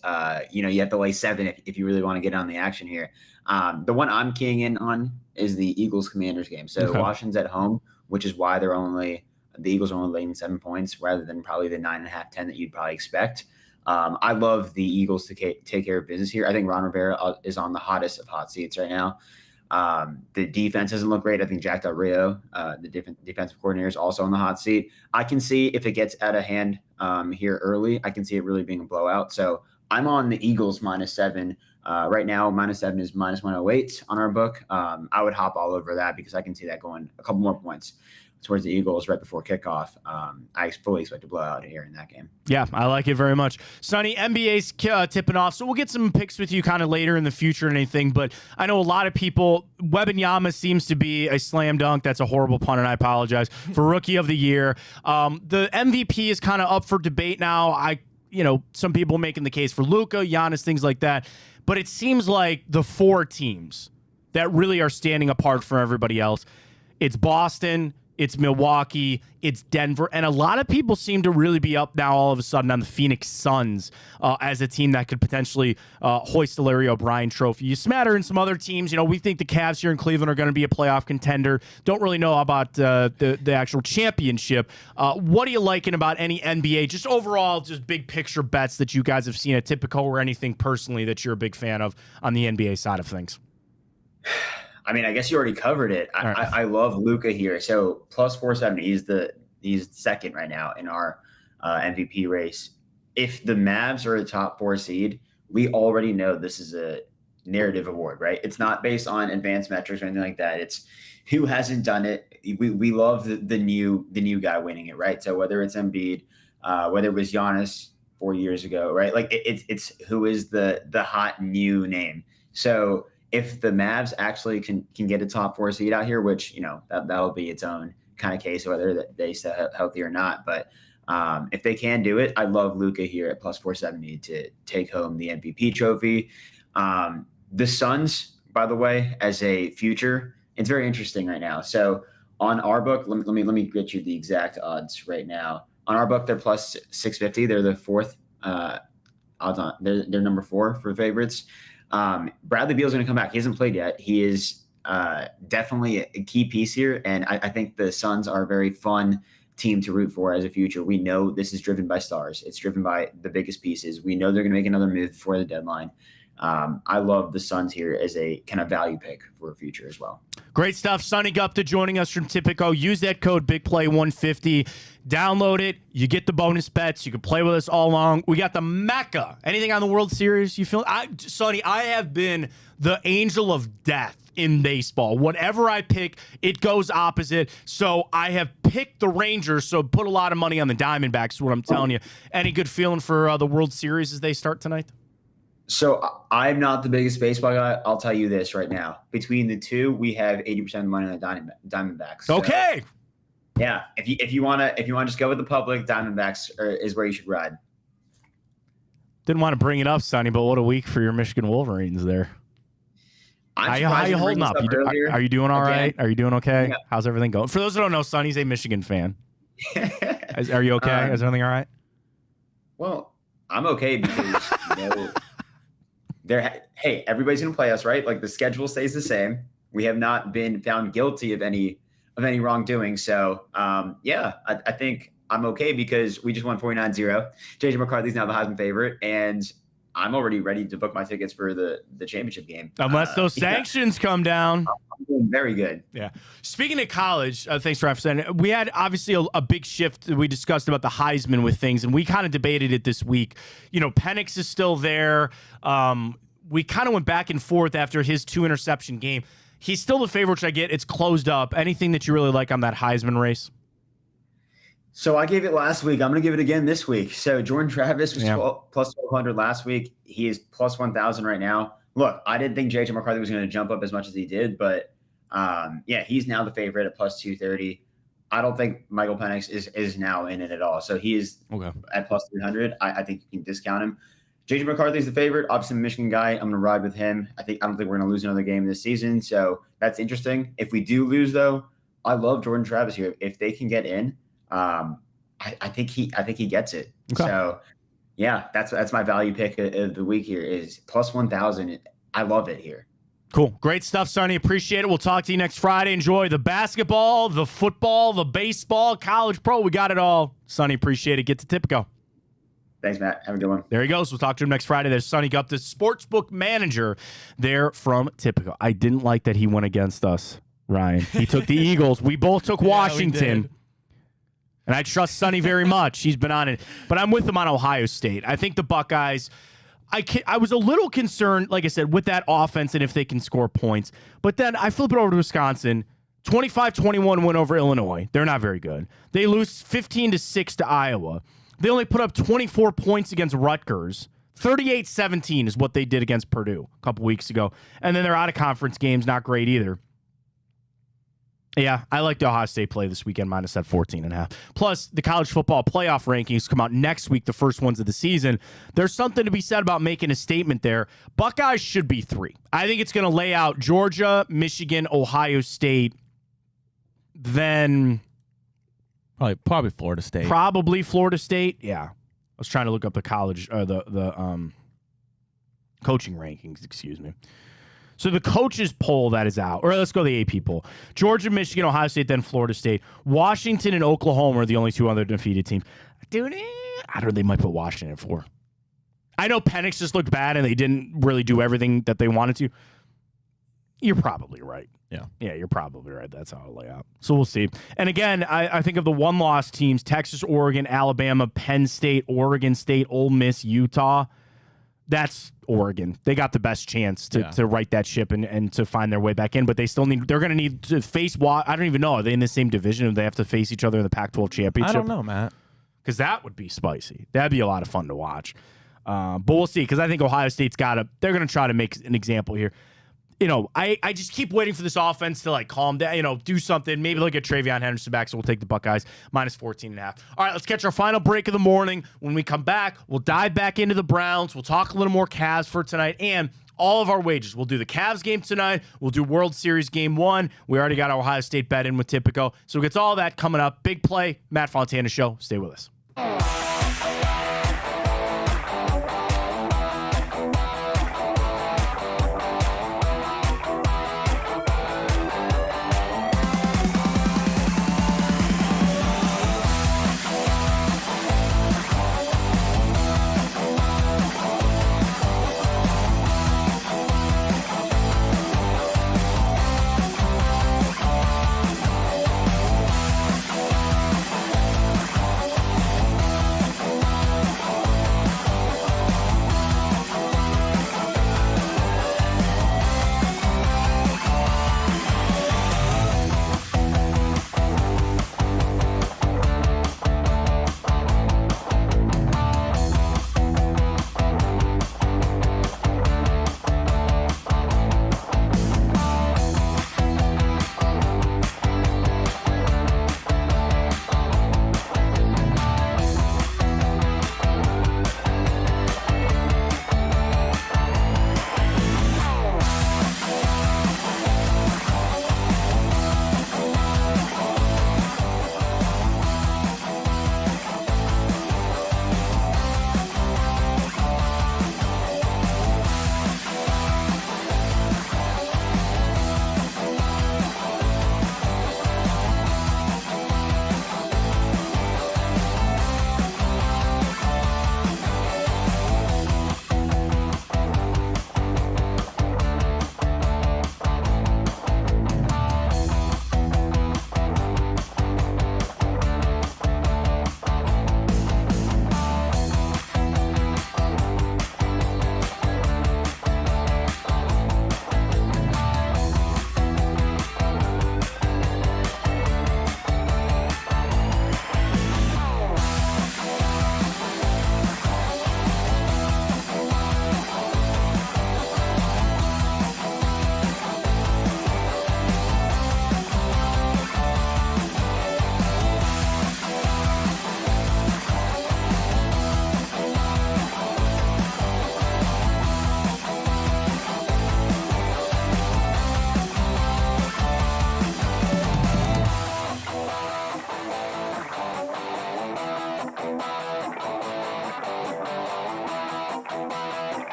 You have to lay 7 if you really want to get on the action here. The one I'm keying in on is the Eagles-Commanders game. So okay. Washington's at home, which is why the Eagles are only laying 7 points rather than probably the 9.5, 10 that you'd probably expect. I love the Eagles to take care of business here. I think Ron Rivera is on the hottest of hot seats right now. The defense doesn't look great. I think Jack Del Rio, the defensive coordinator, is also on the hot seat. I can see if it gets out of hand here early, I can see it really being a blowout. So I'm on the Eagles -7. Right now, -7 is -108 on our book. I would hop all over that because I can see that going a couple more points towards the Eagles right before kickoff. I fully expect a blowout here in that game. Yeah, I like it very much. Sonny, NBA's tipping off, so we'll get some picks with you kind of later in the future and anything, but I know a lot of people, Wembanyama seems to be a slam dunk. That's a horrible pun, and I apologize, for Rookie of the Year. The MVP is kind of up for debate now. Some people making the case for Luka, Giannis, things like that, but it seems like the 4 teams that really are standing apart from everybody else, it's Boston, it's Milwaukee, it's Denver, and a lot of people seem to really be up now all of a sudden on the Phoenix Suns as a team that could potentially hoist the Larry O'Brien trophy. You smatter in some other teams. We think the Cavs here in Cleveland are going to be a playoff contender. Don't really know about the actual championship. What are you liking about any NBA? Just overall, just big picture bets that you guys have seen at Tipico or anything personally that you're a big fan of on the NBA side of things? I mean, I guess you already covered it. Right. I love Luka here. So plus 470, he's second right now in our MVP race. If the Mavs are a top 4 seed, we already know this is a narrative award, right? It's not based on advanced metrics or anything like that. It's who hasn't done it. We love the new guy winning it, right? So whether it's Embiid, whether it was Giannis 4 years ago, right? Like it's who is the hot new name. So if the Mavs actually can get a top 4 seed out here, which, that'll be its own kind of case, whether they stay healthy or not. But if they can do it, I love Luka here at plus 470 to take home the MVP trophy. The Suns, by the way, as a future, it's very interesting right now. So on our book, let me get you the exact odds right now. On our book, they're plus 650. They're the fourth odds on. They're number 4 for favorites. Bradley Beal's going to come back. He hasn't played yet. He is definitely a key piece here, and I think the Suns are a very fun team to root for as a future. We know this is driven by stars. It's driven by the biggest pieces. We know they're going to make another move before the deadline. I love the Suns here as a kind of value pick for a future as well. Great stuff. Sonny Gupta joining us from Tipico. Use that code BIGPLAY150. Download it. You get the bonus bets. You can play with us all along. We got the Mecca. Anything on the World Series? You feel? Sonny, I have been the angel of death in baseball. Whatever I pick, it goes opposite. So I have picked the Rangers, so put a lot of money on the Diamondbacks is what I'm telling you. Any good feeling for the World Series as they start tonight? So I'm not the biggest baseball guy. I'll tell you this right now. Between the two, we have 80% of the money on the Diamondbacks. So, okay. Yeah. If you want to just go with the public, Diamondbacks is where you should ride. Didn't want to bring it up, Sonny, but what a week for your Michigan Wolverines there. How you holding up? Are you doing all right? Are you doing okay? Yeah. How's everything going? For those who don't know, Sonny's a Michigan fan. Are you okay? Is everything all right? Well, I'm okay because hey, everybody's gonna play us, right? Like the schedule stays the same. We have not been found guilty of any wrongdoing. So I think I'm okay because we just won 49-0. JJ McCarthy's now the Heisman favorite, and I'm already ready to book my tickets for the championship game. Unless those sanctions come down. I'm doing very good. Yeah. Speaking of college, thanks for saying. We had obviously a big shift. We discussed about the Heisman with things, and we kind of debated it this week. Penix is still there. We kind of went back and forth after his 2-interception game. He's still the favorite, which I get. It's closed up. Anything that you really like on that Heisman race? So I gave it last week. I'm going to give it again this week. So Jordan Travis was plus 1,200 last week. He is plus 1,000 right now. Look, I didn't think J.J. McCarthy was going to jump up as much as he did, but he's now the favorite at plus 230. I don't think Michael Penix is now in it at all. So he is at plus 300. I think you can discount him. J.J. McCarthy is the favorite. Obviously, I'm a Michigan guy. I'm going to ride with him. I don't think we're going to lose another game this season. So that's interesting. If we do lose, though, I love Jordan Travis here. If they can get in, I think he gets it. Okay. So yeah, that's my value pick of the week here is plus 1,000. I love it here. Cool. Great stuff, Sonny. Appreciate it. We'll talk to you next Friday. Enjoy the basketball, the football, the baseball, college, pro. We got it all. Sonny, appreciate it. Get to Tipico. Thanks, Matt. Have a good one. There he goes. We'll talk to him next Friday. There's Sonny Gupta, sportsbook manager there from Tipico. I didn't like that he went against us, Ryan. He took the Eagles. We both took Washington. And I trust Sonny very much. He's been on it. But I'm with him on Ohio State. I think the Buckeyes, I was a little concerned, like I said, with that offense and if they can score points. But then I flip it over to Wisconsin. 25-21 win over Illinois. They're not very good. They lose 15-6 to Iowa. They only put up 24 points against Rutgers. 38-17 is what they did against Purdue a couple weeks ago. And then their out-of-conference games, not great either. Yeah, I like the Ohio State play this weekend, minus that 14.5. Plus, the college football playoff rankings come out next week, the first ones of the season. There's something to be said about making a statement there. Buckeyes should be 3. I think it's going to lay out Georgia, Michigan, Ohio State, then probably Florida State. Probably Florida State. Yeah, I was trying to look up the college, the coaching rankings. Excuse me. So the coaches poll that is out, or let's go the AP poll. Georgia, Michigan, Ohio State, then Florida State. Washington and Oklahoma are the only 2 other defeated teams. Dude, I don't know. They might put Washington at 4. I know Penix just looked bad and they didn't really do everything that they wanted to. You're probably right. Yeah, you're probably right. That's how it'll lay out. So we'll see. And again, I think of the one-loss teams, Texas, Oregon, Alabama, Penn State, Oregon State, Ole Miss, Utah. That's Oregon. They got the best chance to right that ship and to find their way back in, but they're going to need to face I don't even know. Are they in the same division? Or they have to face each other in the Pac-12 championship? I don't know, Matt. Because that would be spicy. That'd be a lot of fun to watch. But we'll see, because I think Ohio State's they're going to try to make an example here. I just keep waiting for this offense to like calm down, do something. Maybe they'll get Travion Henderson back, so we'll take the Buckeyes minus 14.5. All right, let's catch our final break of the morning. When we come back, we'll dive back into the Browns. We'll talk a little more Cavs for tonight and all of our wagers. We'll do the Cavs game tonight. We'll do World Series game 1. We already got our Ohio State bet in with Tipico. So we get all that coming up. Big play, Matt Fontana Show. Stay with us.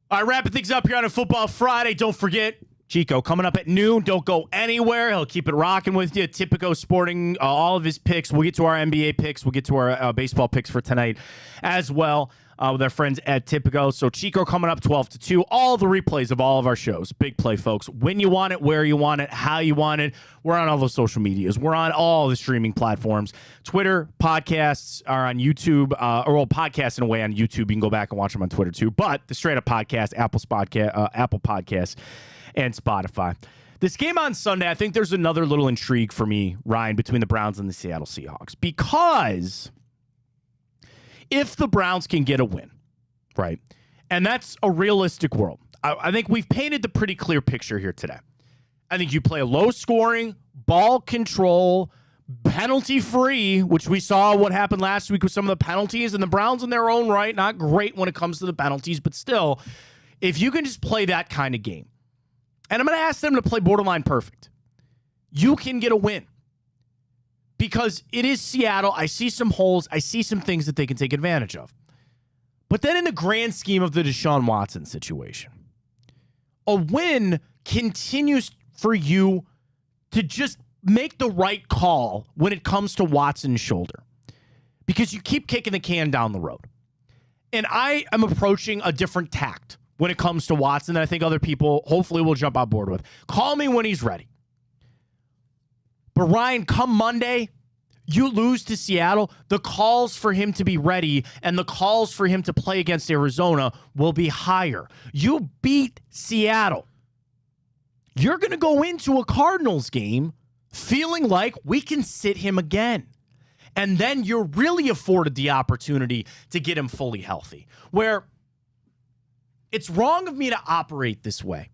All right, wrapping things up here on a Football Friday. Don't forget, Chico coming up at noon. Don't go anywhere. He'll keep it rocking with you. Tipico sporting all of his picks. We'll get to our NBA picks. We'll get to our baseball picks for tonight as well with our friends at Tipico. So Chico coming up 12 to 2. All the replays of all of our shows. Big play, folks. When you want it, where you want it, how you want it. We're on all the social medias. We're on all the streaming platforms. Twitter, podcasts are on YouTube, podcasts in a way on YouTube. You can go back and watch them on Twitter too. But the straight up podcast, Apple Podcasts, and Spotify. This game on Sunday, I think there's another little intrigue for me, Ryan, between the Browns and the Seattle Seahawks. Because if the Browns can get a win, right, and that's a realistic world, I think we've painted the pretty clear picture here today. I think you play a low-scoring, ball control, penalty-free, which we saw what happened last week with some of the penalties, and the Browns in their own right, not great when it comes to the penalties, but still, if you can just play that kind of game, and I'm going to ask them to play borderline perfect, you can get a win. Because it is Seattle. I see some holes. I see some things that they can take advantage of. But then in the grand scheme of the Deshaun Watson situation, a win continues for you to just make the right call when it comes to Watson's shoulder. Because you keep kicking the can down the road. And I am approaching a different tact when it comes to Watson that I think other people hopefully will jump on board with. Call me when he's ready. But Ryan, come Monday, you lose to Seattle, the calls for him to be ready and the calls for him to play against Arizona will be higher. You beat Seattle. You're going to go into a Cardinals game feeling like we can sit him again. And then you're really afforded the opportunity to get him fully healthy. Where it's wrong of me to operate this way.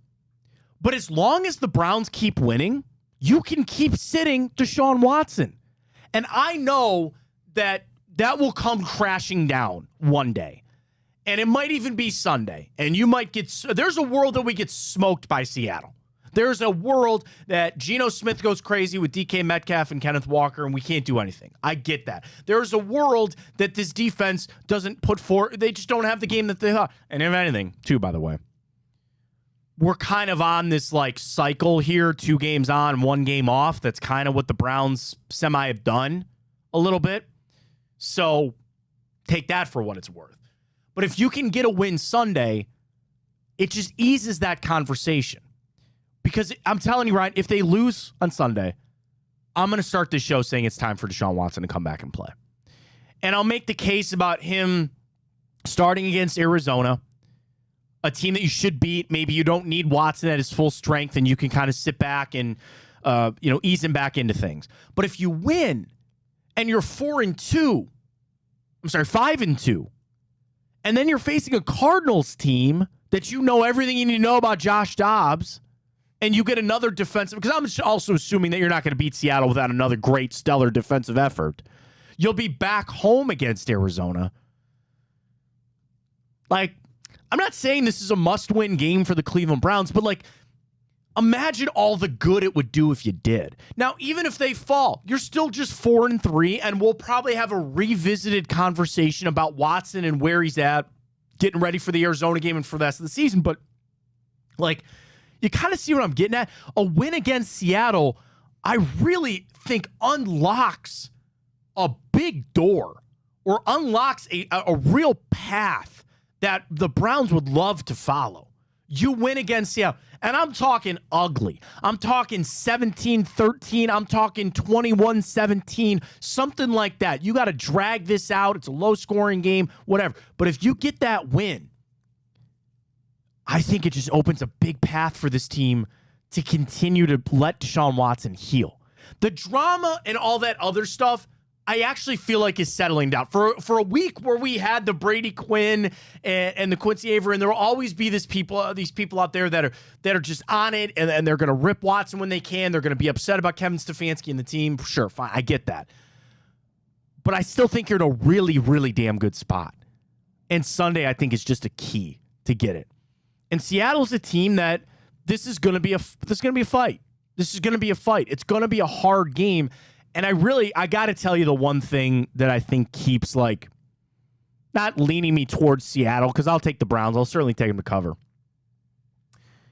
But as long as the Browns keep winning, you can keep sitting Deshaun Watson. And I know that will come crashing down one day. And it might even be Sunday. And you might there's a world that we get smoked by Seattle. There's a world that Geno Smith goes crazy with DK Metcalf and Kenneth Walker, and we can't do anything. I get that. There's a world that this defense doesn't put forward. They just don't have the game that they thought. And if anything, too, by the way, we're kind of on this like cycle here, 2 games on, 1 game off. That's kind of what the Browns semi have done a little bit. So take that for what it's worth. But if you can get a win Sunday, it just eases that conversation. Because I'm telling you, Ryan, if they lose on Sunday, I'm going to start this show saying it's time for Deshaun Watson to come back and play. And I'll make the case about him starting against Arizona, a team that you should beat. Maybe you don't need Watson at his full strength and you can kind of sit back and ease him back into things. But if you win and you're 5-2, and then you're facing a Cardinals team that you know everything you need to know about Josh Dobbs, and you get another defensive, because I'm also assuming that you're not going to beat Seattle without another great, stellar defensive effort. You'll be back home against Arizona. Like, I'm not saying this is a must-win game for the Cleveland Browns, but, like, imagine all the good it would do if you did. Now, even if they fall, you're still just 4-3, and we'll probably have a revisited conversation about Watson and where he's at, getting ready for the Arizona game and for the rest of the season. But, like, you kind of see what I'm getting at. A win against Seattle, I really think unlocks a big door or unlocks a real path that the Browns would love to follow. You win against Seattle, and I'm talking ugly. I'm talking 17-13. I'm talking 21-17, something like that. You got to drag this out. It's a low-scoring game, whatever. But if you get that win, I think it just opens a big path for this team to continue to let Deshaun Watson heal. The drama and all that other stuff, I actually feel like is settling down. For a week where we had the Brady Quinn and the Quincy Avery, and there will always be these people out there that are just on it, and they're going to rip Watson when they can. They're going to be upset about Kevin Stefanski and the team. Sure, fine, I get that. But I still think you're in a really, really damn good spot. And Sunday, I think, is just a key to get it. And Seattle's a team that this is going to be a fight. This is going to be a fight. It's going to be a hard game. And I got to tell you the one thing that I think keeps, like, not leaning me towards Seattle, because I'll take the Browns. I'll certainly take them to cover,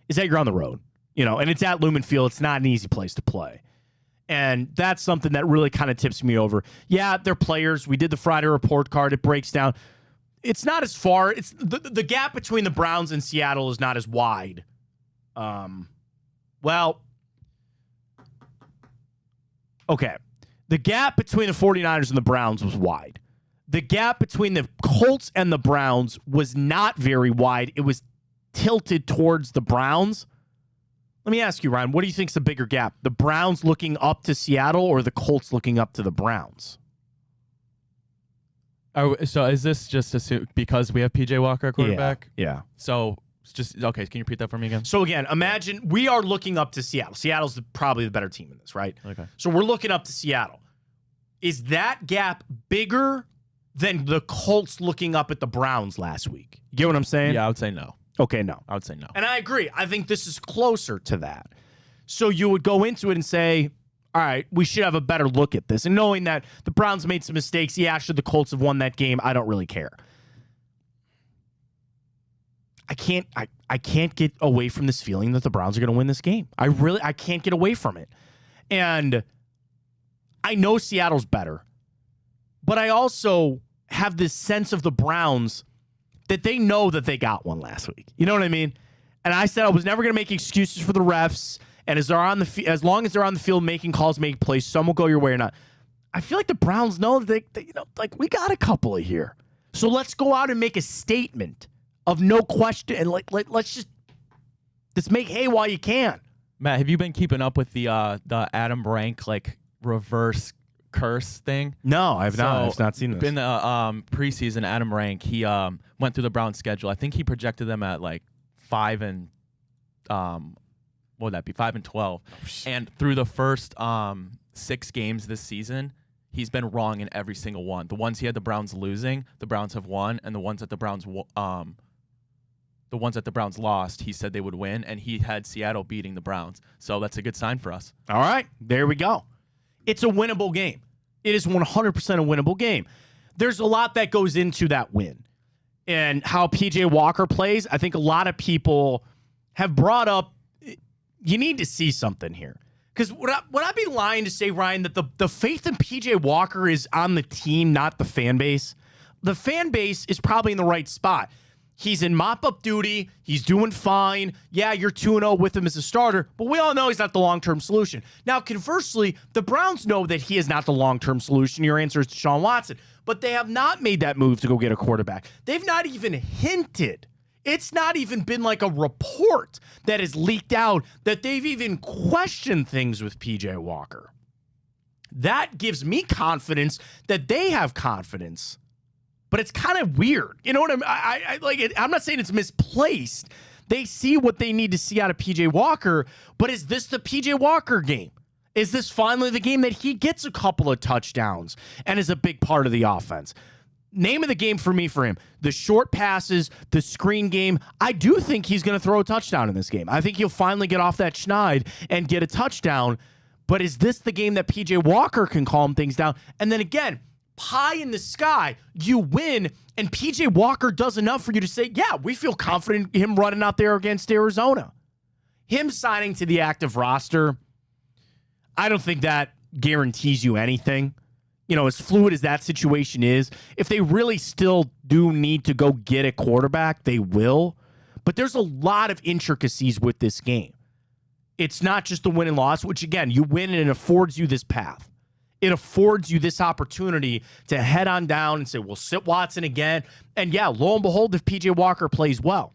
is that you're on the road, and it's at Lumen Field. It's not an easy place to play. And that's something that really kind of tips me over. Yeah, they're players. We did the Friday report card. It breaks down. It's not as far. It's the gap between the Browns and Seattle is not as wide. Okay. The gap between the 49ers and the Browns was wide. The gap between the Colts and the Browns was not very wide. It was tilted towards the Browns. Let me ask you, Ryan, what do you think is the bigger gap? The Browns looking up to Seattle or the Colts looking up to the Browns? So is this just because we have PJ Walker at quarterback? Yeah. So it's just, okay, can you repeat that for me again? So again, imagine we are looking up to Seattle. Seattle's probably the better team in this, right? Okay. So we're looking up to Seattle. Is that gap bigger than the Colts looking up at the Browns last week? You get what I'm saying? Yeah, I would say no. Okay, no. I would say no. And I agree. I think this is closer to that. So you would go into it and say, all right, we should have a better look at this. And knowing that the Browns made some mistakes, yeah, should the Colts have won that game? I don't really care. I can't get away from this feeling that the Browns are going to win this game. I can't get away from it. And I know Seattle's better, but I also have this sense of the Browns that they know that they got one last week. You know what I mean? And I said I was never going to make excuses for the refs and as long as they're on the field making calls, making plays, some will go your way or not. I feel like the Browns know that like we got a couple of here. So let's go out and make a statement of no question, and let's make hay while you can. Matt, have you been keeping up with the Adam Rank reverse curse thing? No, I've not seen this. In the preseason, Adam Rank, he went through the Browns schedule. I think he projected them at 5 and what would that be? 5 and 12. And through the first 6 games this season, he's been wrong in every single one. The ones he had the Browns losing, the Browns have won, and the ones that the Browns lost, he said they would win, and he had Seattle beating the Browns. So that's a good sign for us. All right, there we go. It's a winnable game. It is 100% a winnable game. There's a lot that goes into that win. And how P.J. Walker plays, I think a lot of people have brought up, you need to see something here. Because would I be lying to say, Ryan, that the faith in P.J. Walker is on the team, not the fan base? The fan base is probably in the right spot. He's in mop-up duty. He's doing fine. Yeah, you're 2-0 with him as a starter, but we all know he's not the long-term solution. Now, conversely, the Browns know that he is not the long-term solution. Your answer is Deshaun Watson. But they have not made that move to go get a quarterback. They've not even hinted. It's not even been like a report that has leaked out that they've even questioned things with P.J. Walker. That gives me confidence that they have confidence. But it's kind of weird. You know what I like it. I'm not saying it's misplaced. They see what they need to see out of P.J. Walker, but is this the P.J. Walker game? Is this finally the game that he gets a couple of touchdowns and is a big part of the offense? Name of the game for him. The short passes, the screen game. I do think he's going to throw a touchdown in this game. I think he'll finally get off that schneid and get a touchdown. But is this the game that P.J. Walker can calm things down? And then again, pie in the sky, you win, and P.J. Walker does enough for you to say, yeah, we feel confident in him running out there against Arizona. Him signing to the active roster, I don't think that guarantees you anything. You know, as fluid as that situation is, if they really still do need to go get a quarterback, they will. But there's a lot of intricacies with this game. It's not just the win and loss, which, again, you win and it affords you this path. It affords you this opportunity to head on down and say, we'll sit Watson again. And yeah, lo and behold, if P.J. Walker plays well,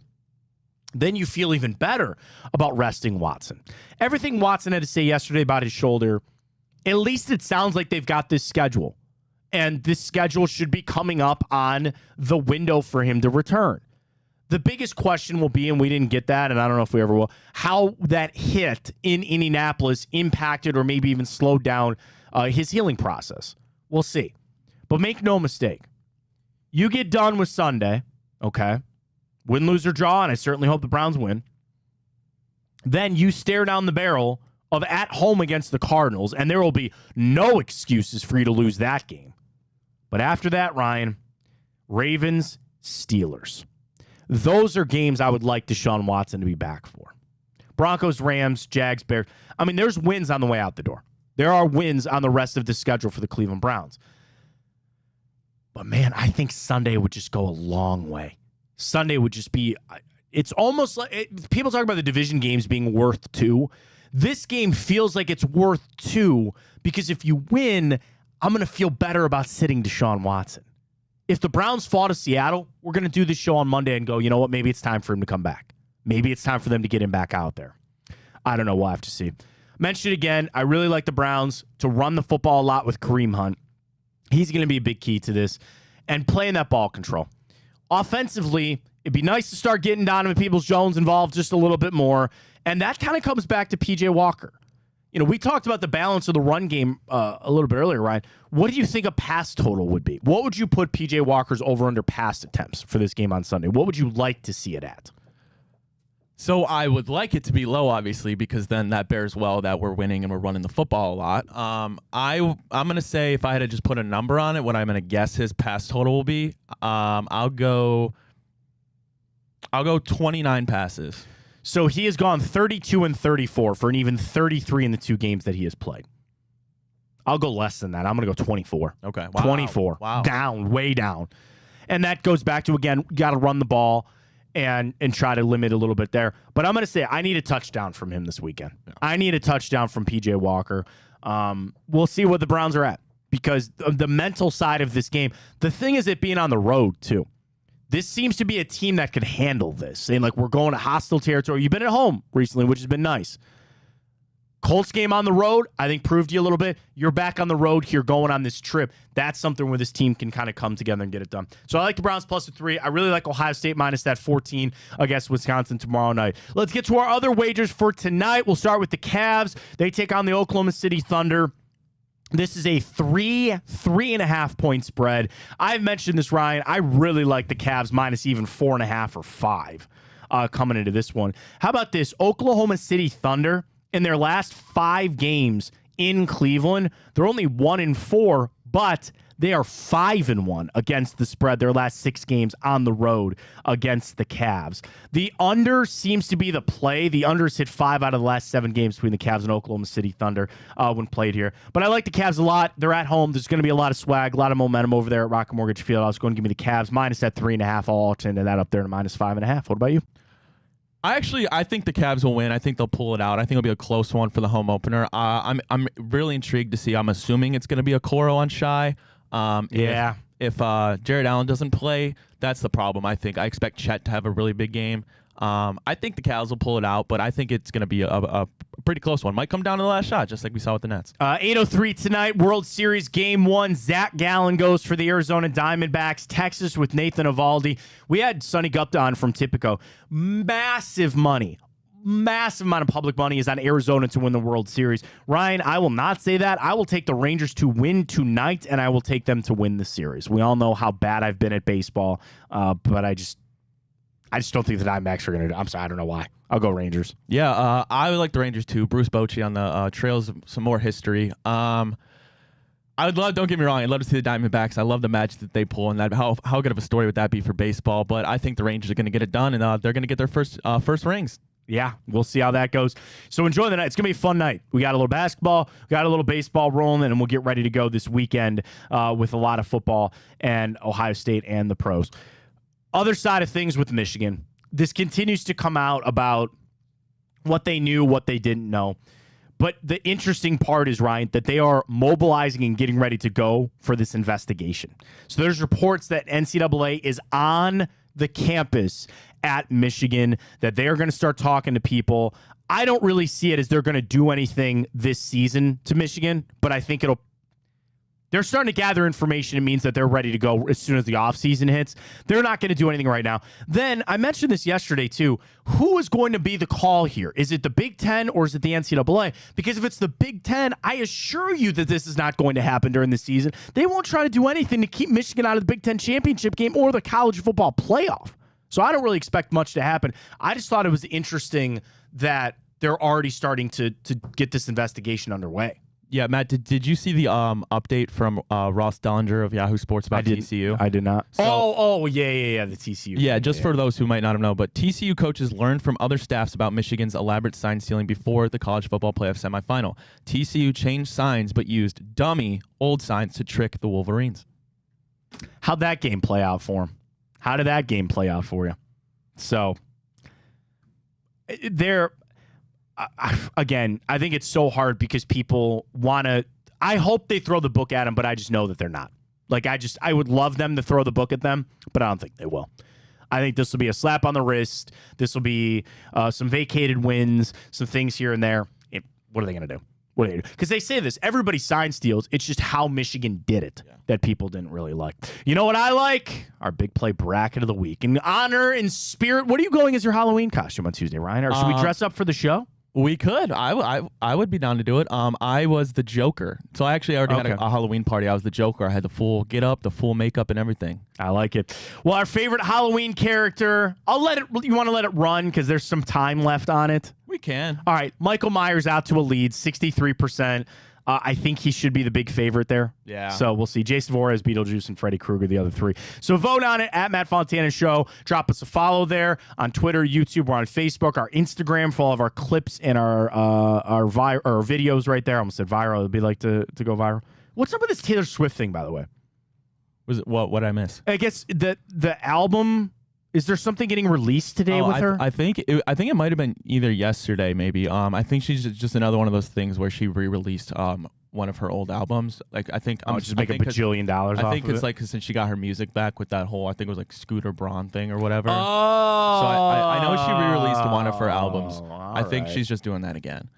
then you feel even better about resting Watson. Everything Watson had to say yesterday about his shoulder, at least it sounds like they've got this schedule. And this schedule should be coming up on the window for him to return. The biggest question will be, and we didn't get that, and I don't know if we ever will, how that hit in Indianapolis impacted or maybe even slowed down his healing process. We'll see. But make no mistake. You get done with Sunday, okay? Win, lose, or draw, and I certainly hope the Browns win. Then you stare down the barrel of at home against the Cardinals, and there will be no excuses for you to lose that game. But after that, Ryan, Ravens, Steelers. Those are games I would like Deshaun Watson to be back for. Broncos, Rams, Jags, Bears. I mean, there's wins on the way out the door. There are wins on the rest of the schedule for the Cleveland Browns. But, man, I think Sunday would just go a long way. Sunday would just be – it's almost like people talk about the division games being worth 2. This game feels like it's worth 2 because if you win, I'm going to feel better about sitting Deshaun Watson. If the Browns fall to Seattle, we're going to do this show on Monday and go, you know what, maybe it's time for him to come back. Maybe it's time for them to get him back out there. I don't know. We'll have to see. Mention it again. I really like the Browns to run the football a lot with Kareem Hunt. He's going to be a big key to this. And playing that ball control. Offensively, it'd be nice to start getting Donovan Peoples-Jones involved just a little bit more. And that kind of comes back to P.J. Walker. You know, we talked about the balance of the run game a little bit earlier, Ryan. What do you think a pass total would be? What would you put P.J. Walker's over-under pass attempts for this game on Sunday? What would you like to see it at? So I would like it to be low, obviously, because then that bears well that we're winning and we're running the football a lot. I'm going to say if I had to just put a number on it, what I'm going to guess his pass total will be, I'll go 29 passes. So he has gone 32 and 34 for an even 33 in the 2 games that he has played. I'll go less than that. I'm going to go 24. Okay. Wow. 24. Wow. Down, way down. And that goes back to, again, got to run the ball. and try to limit a little bit there. But I'm going to say I need a touchdown from him this weekend. Yeah. I need a touchdown from P.J. Walker. We'll see what the Browns are at, because the mental side of this game, the thing is it being on the road too. This seems to be a team that could handle this, saying like we're going to hostile territory. You've been at home recently, which has been nice. Colts game on the road, I think proved you a little bit. You're back on the road here going on this trip. That's something where this team can kind of come together and get it done. So I like the Browns plus the 3. I really like Ohio State minus that 14 against Wisconsin tomorrow night. Let's get to our other wagers for tonight. We'll start with the Cavs. They take on the Oklahoma City Thunder. This is a 3.5 point spread. I've mentioned this, Ryan. I really like the Cavs minus even 4.5 or 5 coming into this one. How about this? Oklahoma City Thunder, in their last 5 games in Cleveland, they're only 1-4, but they are 5-1 against the spread their last 6 games on the road against the Cavs. The under seems to be the play. The under's hit 5 out of the last 7 games between the Cavs and Oklahoma City Thunder when played here. But I like the Cavs a lot. They're at home. There's going to be a lot of swag, a lot of momentum over there at Rocket Mortgage Field. I was going to give me the Cavs minus that 3.5. I'll alternate that up there to minus 5.5. What about you? I think the Cavs will win. I think they'll pull it out. I think it'll be a close one for the home opener. I'm really intrigued to see. I'm assuming it's going to be a Coro on Shy. If Jared Allen doesn't play, that's the problem. I expect Chet to have a really big game. I think the Cavs will pull it out, but I think it's going to be a pretty close one. Might come down to the last shot, just like we saw with the Nets. 8:03 tonight, World Series Game 1. Zach Gallen goes for the Arizona Diamondbacks. Texas with Nathan Eovaldi. We had Sonny Gupta on from Tipico. Massive amount of public money is on Arizona to win the World Series. Ryan, I will not say that. I will take the Rangers to win tonight, and I will take them to win the series. We all know how bad I've been at baseball, but I just don't think the Diamondbacks are going to do it. I'm sorry, I don't know why. I'll go Rangers. Yeah, I would like the Rangers too. Bruce Bochy on the trails of some more history. I would love, don't get me wrong, I'd love to see the Diamondbacks. I love the magic that they pull, and that how good of a story would that be for baseball? But I think the Rangers are going to get it done, and they're going to get their first rings. Yeah, we'll see how that goes. So enjoy the night. It's going to be a fun night. We got a little basketball, we got a little baseball rolling, and we'll get ready to go this weekend with a lot of football and Ohio State and the pros. Other side of things with Michigan, this continues to come out about what they knew, what they didn't know. But the interesting part is, Ryan, that they are mobilizing and getting ready to go for this investigation. So there's reports that NCAA is on the campus at Michigan, that they are going to start talking to people. I don't really see it as they're going to do anything this season to Michigan, but I think they're starting to gather information. It means that they're ready to go as soon as the offseason hits. They're not going to do anything right now. Then, I mentioned this yesterday too, who is going to be the call here? Is it the Big Ten or is it the NCAA? Because if it's the Big Ten, I assure you that this is not going to happen during the season. They won't try to do anything to keep Michigan out of the Big Ten championship game or the college football playoff. So I don't really expect much to happen. I just thought it was interesting that they're already starting to get this investigation underway. Yeah, Matt, did you see the update from Ross Dellinger of Yahoo Sports about TCU? I did not. So, yeah, the TCU. Yeah, just for those who might not have known, but TCU coaches learned from other staffs about Michigan's elaborate sign stealing before the college football playoff semifinal. TCU changed signs but used dummy old signs to trick the Wolverines. How'd that game play out for him? How did that game play out for you? So, again, I think it's so hard because people want to. I hope they throw the book at them, but I just know that they're not. I would love them to throw the book at them, but I don't think they will. I think this will be a slap on the wrist. This will be some vacated wins, some things here and there. What are they going to do? Because they say this, everybody sign steals. It's just how Michigan did it that people didn't really like. You know what I like? Our big play bracket of the week. In honor and spirit, what are you going as your Halloween costume on Tuesday, Ryan? Or should we dress up for the show? We could. I would be down to do it. I was the Joker. So I actually already had a Halloween party. I was the Joker. I had the full get up, the full makeup and everything. I like it. Well, our favorite Halloween character, you want to let it run because there's some time left on it? We can. All right. Michael Myers out to a lead, 63%. I think he should be the big favorite there. Yeah. So we'll see. Jason Voorhees, Beetlejuice, and Freddy Krueger, the other three. So vote on it at Matt Fontana Show. Drop us a follow there on Twitter, YouTube. We're on Facebook, our Instagram for all of our clips and our videos right there. I almost said viral. It'd be like to go viral. What's up with this Taylor Swift thing, by the way? Was it what did I miss? I guess the album Is there something getting released today with her? I think it might have been either yesterday, maybe. I think she's just another one of those things where she re-released one of her old albums. Like I think just make $1 bajillion off I think of it's it? like since she got her music back with that whole, I think it was like Scooter Braun thing or whatever. Oh, so I know she re-released one of her albums. I think right. she's just doing that again.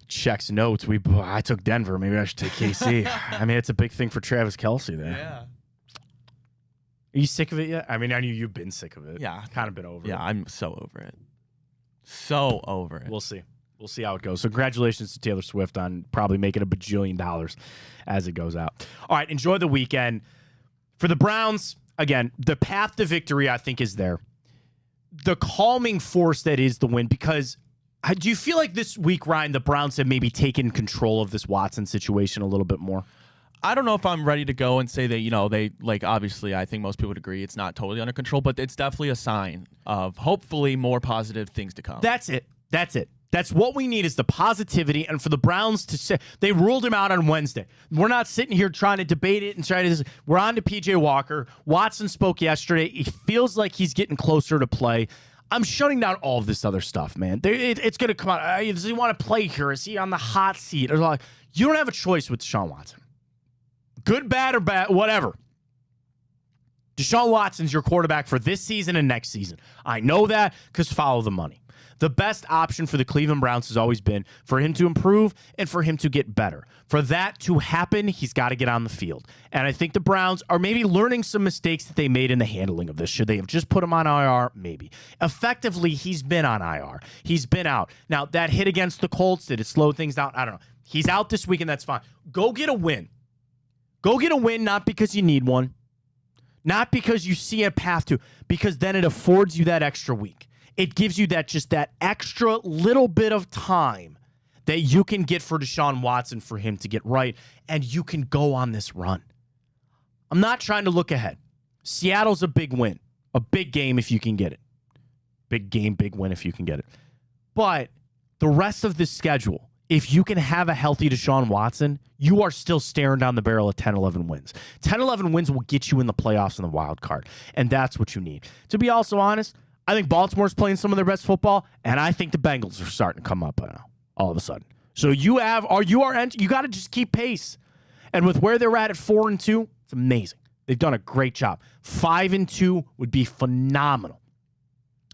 Checks notes. I took Denver. Maybe I should take KC. I mean, it's a big thing for Travis Kelce there. Yeah. Are you sick of it yet? I mean, I knew you've been sick of it. Yeah. Kind of been over it. Yeah, I'm so over it. So over it. We'll see. We'll see how it goes. So congratulations to Taylor Swift on probably making $1 bajillion as it goes out. All right, enjoy the weekend. For the Browns, again, the path to victory, I think, is there. The calming force that is the win, because do you feel like this week, Ryan, the Browns have maybe taken control of this Watson situation a little bit more? I don't know if I'm ready to go and say that, they, like, obviously, I think most people would agree it's not totally under control, but it's definitely a sign of hopefully more positive things to come. That's it. That's what we need, is the positivity. And for the Browns to say, they ruled him out on Wednesday. We're not sitting here trying to debate it and trying to. We're on to PJ Walker. Watson spoke yesterday. It feels like he's getting closer to play. I'm shutting down all of this other stuff, man. It's going to come out. Does he want to play here? Is he on the hot seat? Or like, you don't have a choice with Deshaun Watson. Good, bad, or bad, whatever. Deshaun Watson's your quarterback for this season and next season. I know that because follow the money. The best option for the Cleveland Browns has always been for him to improve and for him to get better. For that to happen, he's got to get on the field. And I think the Browns are maybe learning some mistakes that they made in the handling of this. Should they have just put him on IR? Maybe. Effectively, he's been on IR. He's been out. Now, that hit against the Colts, did it slow things down? I don't know. He's out this week, and that's fine. Go get a win. Go get a win, not because you need one, not because you see a path to, because then it affords you that extra week. It gives you that extra little bit of time that you can get for Deshaun Watson for him to get right, and you can go on this run. I'm not trying to look ahead. Seattle's a big win, a big game if you can get it. Big game, big win if you can get it. But the rest of the schedule, if you can have a healthy Deshaun Watson, you are still staring down the barrel of 10, 11 wins. 10, 11 wins will get you in the playoffs and the wild card, and that's what you need. To be also honest, I think Baltimore's playing some of their best football, and I think the Bengals are starting to come up now, all of a sudden. So you got to just keep pace. And with where they're at 4-2, it's amazing. They've done a great job. 5-2 would be phenomenal,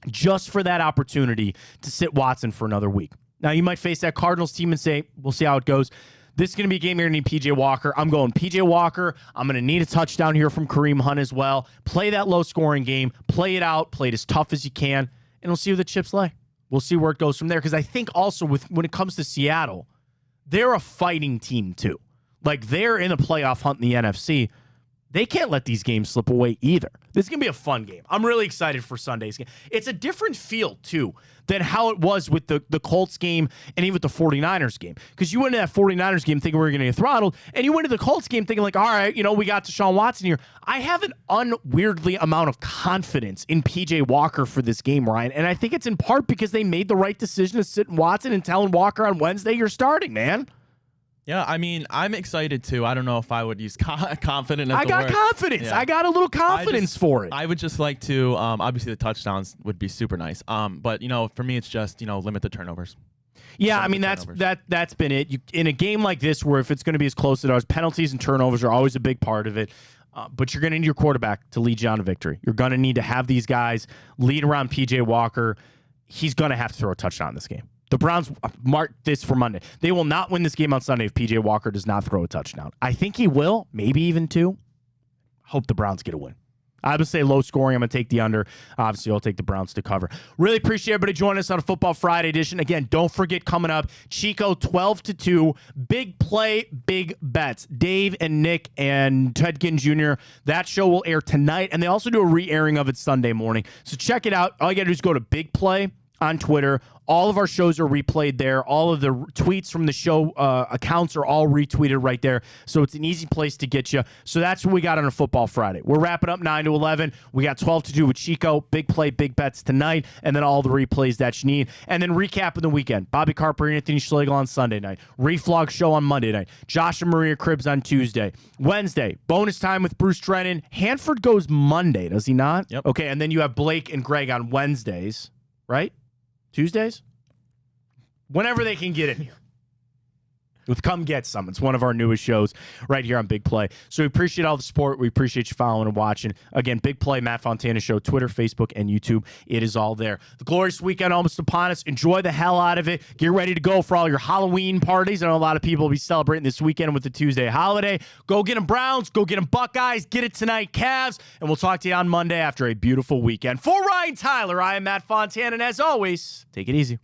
just for that opportunity to sit Watson for another week. Now, you might face that Cardinals team and say, we'll see how it goes. This is going to be a game you're going to need PJ Walker. I'm going PJ Walker. I'm going to need a touchdown here from Kareem Hunt as well. Play that low-scoring game. Play it out. Play it as tough as you can. And we'll see where the chips lay. We'll see where it goes from there. Because I think also when it comes to Seattle, they're a fighting team too. Like, they're in a playoff hunt in the NFC. They can't let these games slip away either. This is going to be a fun game. I'm really excited for Sunday's game. It's a different feel, too, than how it was with the Colts game and even with the 49ers game. Because you went into that 49ers game thinking we were going to get throttled, and you went into the Colts game thinking, like, all right, we got Deshaun Watson here. I have an unweirdly amount of confidence in P.J. Walker for this game, Ryan, and I think it's in part because they made the right decision to sit Watson and telling Walker on Wednesday, you're starting, man. Yeah, I mean, I'm excited too. I don't know if I would use confident as I the got word. confidence. Yeah. I got a little confidence for it. I would just like to, obviously the touchdowns would be super nice. But for me, it's just, limit the turnovers. Yeah, I mean, that's been it. In a game like this, where if it's going to be as close as ours, penalties and turnovers are always a big part of it. But you're going to need your quarterback to lead you on to victory. You're going to need to have these guys lead around P.J. Walker. He's going to have to throw a touchdown in this game. The Browns mark this for Monday. They will not win this game on Sunday if P.J. Walker does not throw a touchdown. I think he will, maybe even two. Hope the Browns get a win. I would say low scoring. I'm going to take the under. Obviously, I'll take the Browns to cover. Really appreciate everybody joining us on a Football Friday edition. Again, don't forget, coming up, Chico 12-2, big play, big bets. Dave and Nick and Ted Ginn Jr., that show will air tonight, and they also do a re-airing of it Sunday morning. So check it out. All you got to do is go to Big Play on Twitter. All of our shows are replayed there. All of the tweets from the show accounts are all retweeted right there. So it's an easy place to get you. So that's what we got on a Football Friday. We're wrapping up 9 to 11. We got 12 to 2 with Chico. Big play, big bets tonight. And then all the replays that you need. And then recapping the weekend. Bobby Carper, Anthony Schlegel on Sunday night. Reflog show on Monday night. Josh and Maria Cribbs on Tuesday. Wednesday, bonus time with Bruce Drennan. Hanford goes Monday, does he not? Yep. Okay, and then you have Blake and Greg on Wednesdays, right? Tuesdays? Whenever they can get in here. With Come Get Some. It's one of our newest shows right here on Big Play. So we appreciate all the support. We appreciate you following and watching. Again, Big Play, Matt Fontana Show, Twitter, Facebook, and YouTube. It is all there. The glorious weekend almost upon us. Enjoy the hell out of it. Get ready to go for all your Halloween parties. I know a lot of people will be celebrating this weekend with the Tuesday holiday. Go get them Browns. Go get them Buckeyes. Get it tonight, Cavs. And we'll talk to you on Monday after a beautiful weekend. For Ryan Tyler, I am Matt Fontana. And as always, take it easy.